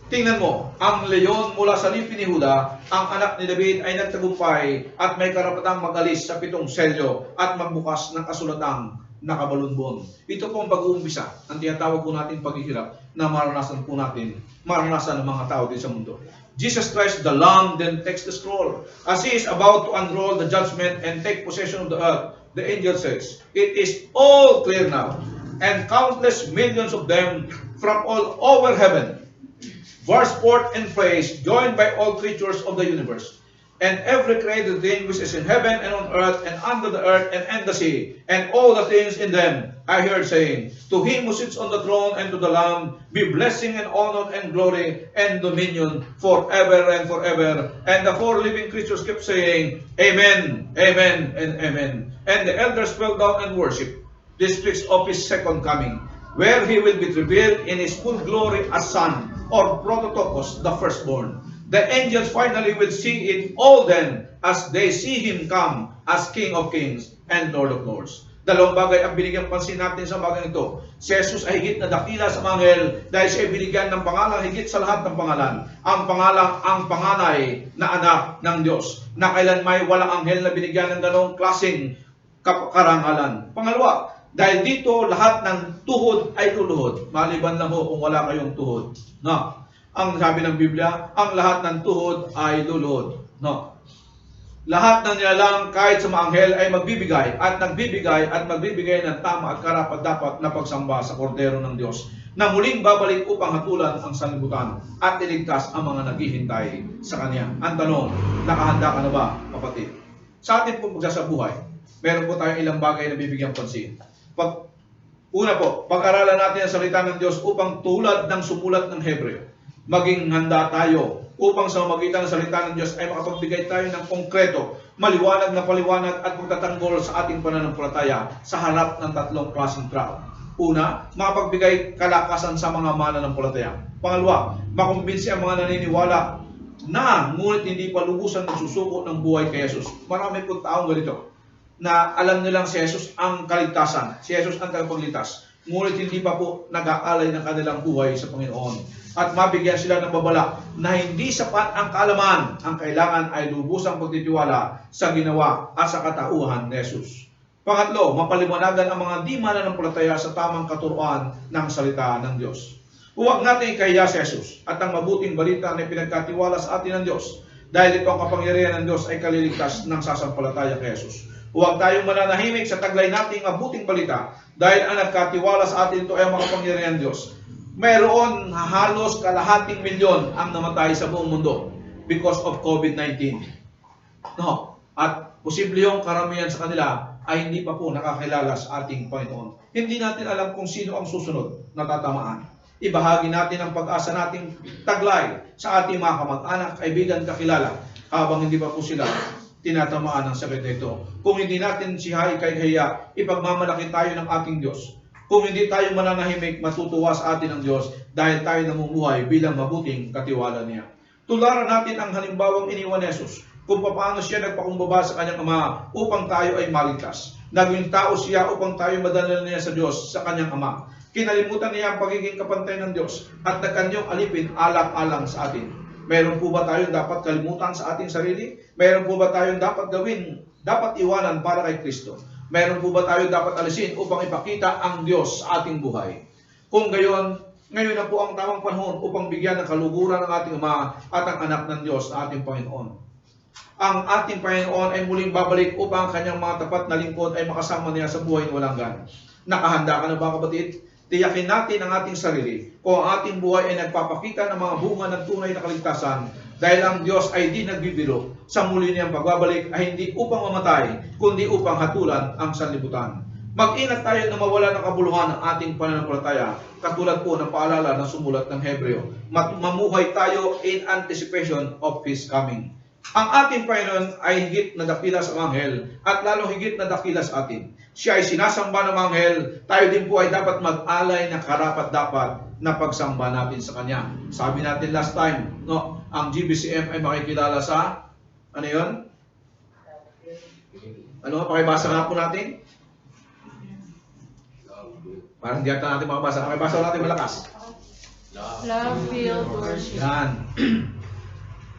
Tingnan mo, ang leyon mula sa lipi ni Huda, ang anak ni David ay nagtagumpay at may karapatang mag-alis sa 7 selyo at magbukas ng kasulatang nakabalunbon. Ito po ang pag-uumpisa, ang tinatawag po natin paghihirap na maranasan po natin, maranasan ng mga tao din sa mundo. Jesus Christ, the Lamb, then takes the scroll. As he is about to unroll the judgment and take possession of the earth, the angel says, it is all clear now, and countless millions of them from all over heaven burst forth in praise, joined by all creatures of the universe, and every created thing which is in heaven and on earth and under the earth and in the sea, and all the things in them, I heard saying, to him who sits on the throne and to the Lamb be blessing and honor and glory and dominion forever and forever. And the 4 living creatures kept saying, Amen, Amen, and Amen. And the elders fell down and worshipped. This speaks of his second coming, where he will be revealed in his full glory as Son, or Prototokos, the firstborn. The angels finally will see it all then as they see him come as King of Kings and Lord of Lords. Dalawang bagay ang binigyan pansin natin sa bagay ito. Si Jesus ay higit na dakila sa mga anghel dahil siya ay binigyan ng pangalan higit sa lahat ng pangalan. Ang pangalang ang panganay na anak ng Diyos, na kailanmay walang anghel na binigyan ng ganong klaseng karangalan. Pangalawa, dahil dito lahat ng tuhod ay luluhod. Maliban lang ho kung wala kayong tuhod. No. Ang sabi ng Biblia, ang lahat ng tuhod ay luluhod. No. Lahat ng nilalang kahit sa mga anghel ay magbibigay at magbibigay ng tama at karapat-dapat na pagsamba sa kordero ng Diyos na muling babalik upang hatulan ang sanlibutan at iligtas ang mga naghihintay sa Kanya. Ang tanong, nakahanda ka na ba, kapatid? Sa atin po pagsasabuhay, meron po tayong ilang bagay na bibigyan pansin. Una po, pag-aralan natin ang salita ng Diyos upang tulad ng sumulat ng Hebreo, maging handa tayo upang sa magitan ng salita ng Diyos ay makapagbigay tayo ng konkreto, maliwanag na paliwanag at pagtatanggol sa ating pananampalataya sa harap ng 3 klaseng tao. Una, makapagbigay kalakasan sa mga mananampalataya. Pangalawa, makumbinsi ang mga naniniwala na ngunit hindi pa lubusan nagsusuko ng buhay kay Jesus. Marami pong taong ganito na alam nilang si Jesus ang kaligtasan, si Jesus ang tagapagligtas, ngunit hindi pa po nag-aalay ng kanilang buhay sa Panginoon. At mabigyan sila ng babala na hindi sapat ang kaalaman, ang kailangan ay lubusang pagtitiwala sa ginawa at sa katauhan ni Jesus. Pangatlo, mapaliwanagan ang mga di mananampalataya sa tamang katuruan ng salita ng Diyos. Huwag natin ikahiya si Jesus at ang mabuting balita na pinagkatiwala sa atin ng Diyos, dahil ito ang kapangyarihan ng Diyos ay kaliligtas ng sasampalataya kay Jesus. Huwag tayong mananahimik sa taglay nating mabuting balita dahil ang nagkatiwala sa atin ito ay ang makapangyarihan Diyos. Mayroon halos kalahating milyon ang namatay sa buong mundo because of COVID-19. No. At posible yung karamihan sa kanila ay hindi pa po nakakilala sa ating Panginoon. Hindi natin alam kung sino ang susunod na tatamaan. Ibahagi natin ang pag-asa nating taglay sa ating mga kamag-anak, kaibigan, kakilala habang hindi pa po sila tinatamaan ng sakit na ito. Kung hindi natin siya ikaya, ipagmamalaki tayo ng ating Diyos. Kung hindi tayo mananahimik, matutuwa sa atin ang Diyos dahil tayo namumuhay bilang mabuting katiwala niya. Tularan natin ang halimbawang iniwan ni Jesus kung paano siya nagpakumbaba sa kanyang Ama upang tayo ay maligtas. Naging tao siya upang tayo madala niya sa Diyos sa kanyang Ama. Kinalimutan niya ang pagiging kapantay ng Diyos at nagkanyang alipin alang-alang sa atin. Meron po ba tayong dapat kalimutan sa ating sarili? Meron po ba tayong dapat gawin, dapat iwanan para kay Kristo? Meron po ba tayong dapat alisin upang ipakita ang Diyos sa ating buhay? Kung gayon, ngayon na po ang tamang panahon upang bigyan ng kaluguran ng ating Ama at ang anak ng Diyos na ating Panginoon. Ang ating Panginoon ay muling babalik upang ang kanyang mga tapat na lingkod ay makasama niya sa buhay ng walang hanggan. Nakahanda ka na ba, kapatid? Tiyakin natin ang ating sarili kung ang ating buhay ay nagpapakita ng mga bunga ng tunay na kaligtasan dahil ang Diyos ay di nagbibiro sa muli niyang pagbabalik ay hindi upang mamatay kundi upang hatulan ang sanlibutan. Mag-ingat tayo na mawala ng kabuluhan ng ating pananampalataya, katulad po ng paalala ng sumulat ng Hebreo. Mamuhay tayo in anticipation of His coming. Ang ating Panginoon ay higit na dakila sa mga anghel at lalo higit na dakila sa atin. Siya ay sinasamba ng mga anghel, tayo din po ay dapat mag-alay ng karapat-dapat na pagsamba natin sa Kanya. Sabi natin last time, no, ang GBCM ay makikilala sa, ano yun? Ano nga, pakibasa nga po natin? Parang hindi ata natin makabasa. Pakibasa natin malakas. Love-filled worship. Yan.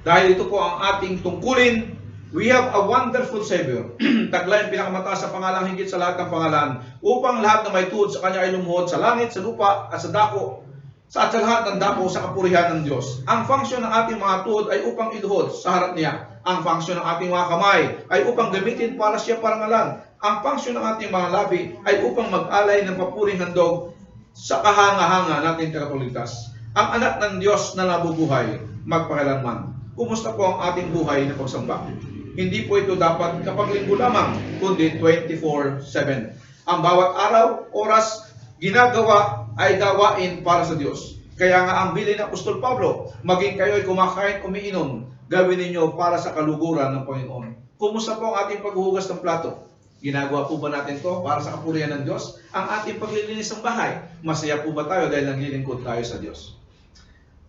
Dahil ito po ang ating tungkulin, we have a wonderful Savior. Taglay ang pinakamataas sa pangalang higit sa lahat ng pangalan, upang lahat na may tuhod sa Kanya ay lumuhod sa langit, sa lupa, at sa dako, at sa lahat ng dako sa kapurihan ng Diyos. Ang function ng ating mga tuhod ay upang iluhod sa harap niya. Ang function ng ating mga kamay ay upang gamitin para siya parangalan. Ang function ng ating mga labi ay upang mag-alay ng papuring handog sa kahanga-hanga nating tagapagligtas. Ang anak ng Diyos na nabubuhay magpakailanman. Kumusta po ang ating buhay na pagsamba? Hindi po ito dapat kapag linggo lamang, kundi 24/7. Ang bawat araw, oras, ginagawa ay gawain para sa Diyos. Kaya nga ang bilin ng Apostol Pablo, maging kayo ay kumakain, umiinom, gawin ninyo para sa kaluguran ng Panginoon. Kumusta po ang ating paghuhugas ng plato? Ginagawa po ba natin to para sa kapurihan ng Diyos? Ang ating paglilinis ng bahay, masaya po ba tayo dahil naglilingkod tayo sa Diyos?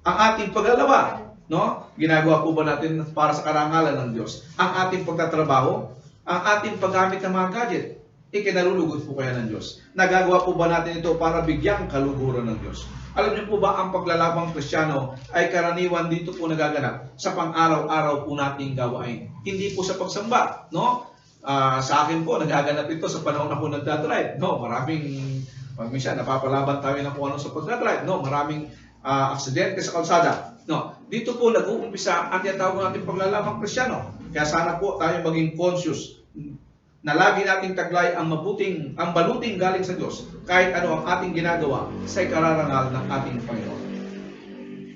Ang ating paglalawa, no? Ginagawa po ba natin para sa karangalan ng Diyos? Ang ating pagtatrabaho, ang ating paggamit ng mga gadget, ikinalulugod po kaya ng Diyos? Nagagawa po ba natin ito para bigyang kaluguran ng Diyos? Alam niyo po ba ang paglalabang Kristiyano ay karaniwan dito po nagaganap sa pang-araw-araw po nating gawain. Hindi po sa pagsamba, no? Sa akin po, nagaganap ito sa panahon ako nagdadrive. No, minsan napapalaban tayo ng kung ano sa pagdadrive. No, maraming aksidente sa kalsada. No, dito po nag-uumpisa ang tinatawag natin paglalabang Kristiyano. Kaya sana po tayo maging conscious na lagi nating taglay ang baluting galing sa Diyos kahit ano ang ating ginagawa sa ikararangal ng ating Panginoon.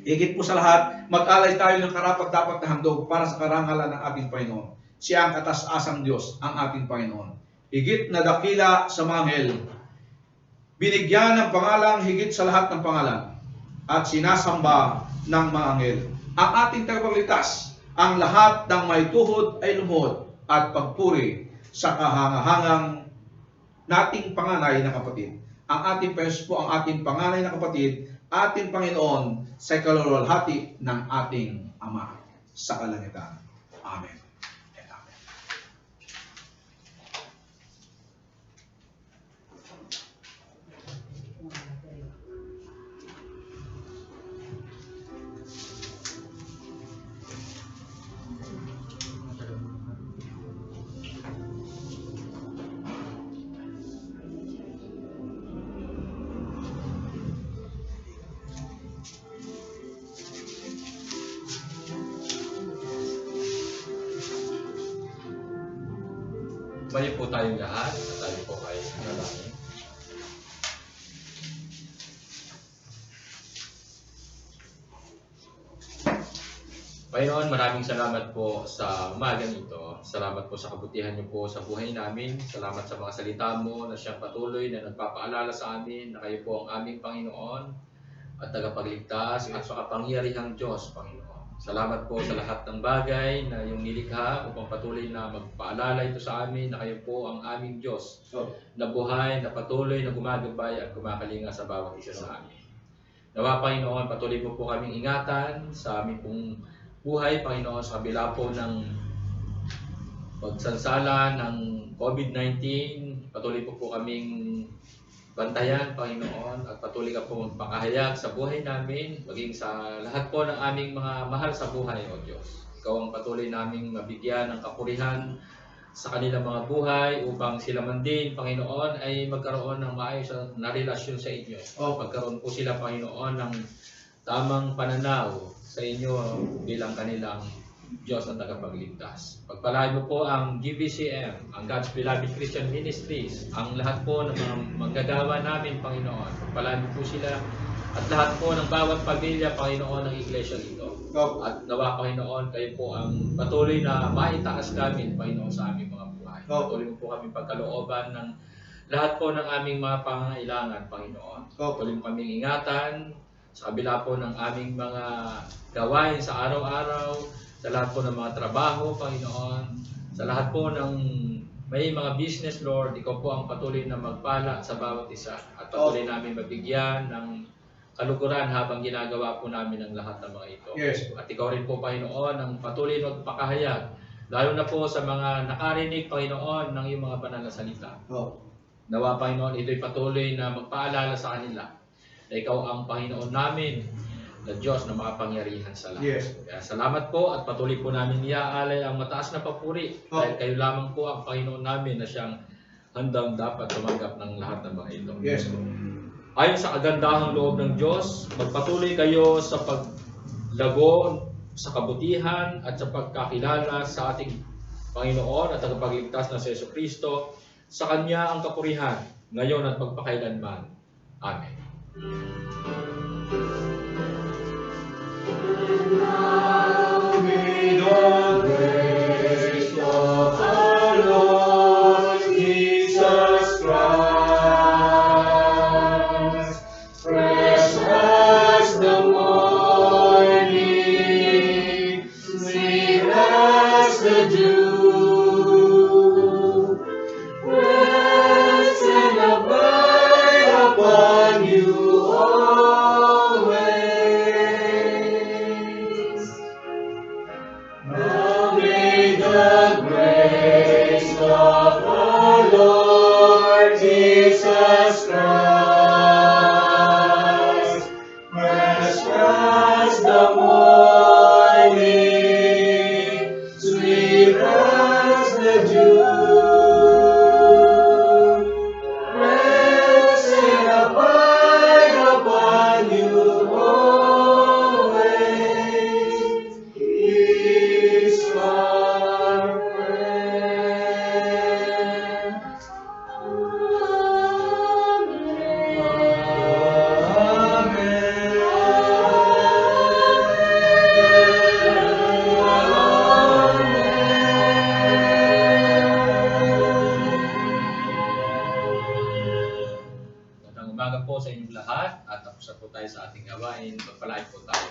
Higit po sa lahat, mag-alay tayo ng karapat-dapat na handog para sa karangalan ng ating Panginoon. Siya ang katas-asang Diyos, ang ating Panginoon. Higit na dakila sa mga anghel, binigyan ng pangalang higit sa lahat ng pangalan, at sinasamba ng mga anghel. Ang ating tagapagligtas, ang lahat ng may tuhod ay lumuhod at pagpuri sa kahangahangang nating panganay na kapatid. Ang ating Panginoon po ang ating panganay na kapatid, ating Panginoon sa kaluluwalhati ng ating Ama sa kalangitan. Amen. Mayo po tayong lahat at tayo po ay nanalangin. Panginoon, maraming salamat po sa umagang ito. Salamat po sa kabutihan niyo po sa buhay namin. Salamat sa mga salita mo na siyang patuloy na nagpapaalala sa amin na kayo po ang aming Panginoon at tagapagligtas at sa kapangyarihang Diyos, Panginoon. Salamat po sa lahat ng bagay na iyong nilikha upang patuloy na magpaalala ito sa amin na kayo po ang aming Diyos na buhay, na patuloy na gumagabay at kumakalinga sa bawat isa sa amin. Nawa, Panginoon, patuloy mo po kaming ingatan sa aming pong buhay, Panginoon, sa kabila po ng pagsansala ng COVID-19. Patuloy po kaming bantayan, Panginoon, at patuloy ka po magpakahayag sa buhay namin, maging sa lahat po ng aming mga mahal sa buhay, O Diyos. Ikaw ang patuloy naming mabigyan ng kapurihan sa kanilang mga buhay upang sila man din, Panginoon, ay magkaroon ng maayos na relasyon sa inyo. O magkaroon po sila, Panginoon, ng tamang pananaw sa inyo bilang kanilang Diyos na tagapagligtas. Pagpalain mo po ang GBCM, ang God's Beloved Christian Ministries, ang lahat po ng mga manggagawa namin, Panginoon. Pagpalain mo po sila at lahat po ng bawat pamilya, Panginoon, ng iglesia ito. At nawa, Panginoon, kayo po ang patuloy na maitaas namin, Panginoon, sa aming mga buhay. Patuloy mo po kami pagkalooban ng lahat po ng aming mga pangangailangan, Panginoon. Opo. Patuloy mo kaming ingatan sa kabila po ng aming mga gawain sa araw-araw, sa lahat po ng mga trabaho, Panginoon, sa lahat po ng may mga business, Lord, Ikaw po ang patuloy na magpala sa bawat isa at patuloy namin mabigyan ng kaluguran habang ginagawa po namin ang lahat ng mga ito. Yes. At Ikaw rin po, Panginoon, ang patuloy na magpakahayag, lalo na po sa mga nakarinig, Panginoon, ng iyong mga banal na salita. Opo. Nawa, Panginoon, ito'y patuloy na magpaalala sa kanila na Ikaw ang Panginoon namin, na Diyos na makapangyarihan sa lahat. Yes. Kaya salamat po at patuloy po namin iaalay ang mataas na papuri dahil kayo lamang po ang Panginoon namin na siyang handang dapat tumanggap ng lahat ng mga ito. Yes. Ayon sa kagandahang loob ng Diyos, magpatuloy kayo sa paglago sa kabutihan at sa pagkakilala sa ating Panginoon at tagapagligtas na si Jesucristo. Sa Kanya ang kapurihan, ngayon at magpakailanman. Amen. May the grace of our Lord Jesus Christ, fresh as the morning, sweet as the dew, rest and abide upon you always. Now may the grace of our Lord Jesus Christ, fresh as the morning, sweet as the dew, rest and abide upon you always. He's our friend. Magandang umaga po sa inyong lahat at tapos na po tayo sa ating gawain. Magpalain po tayo.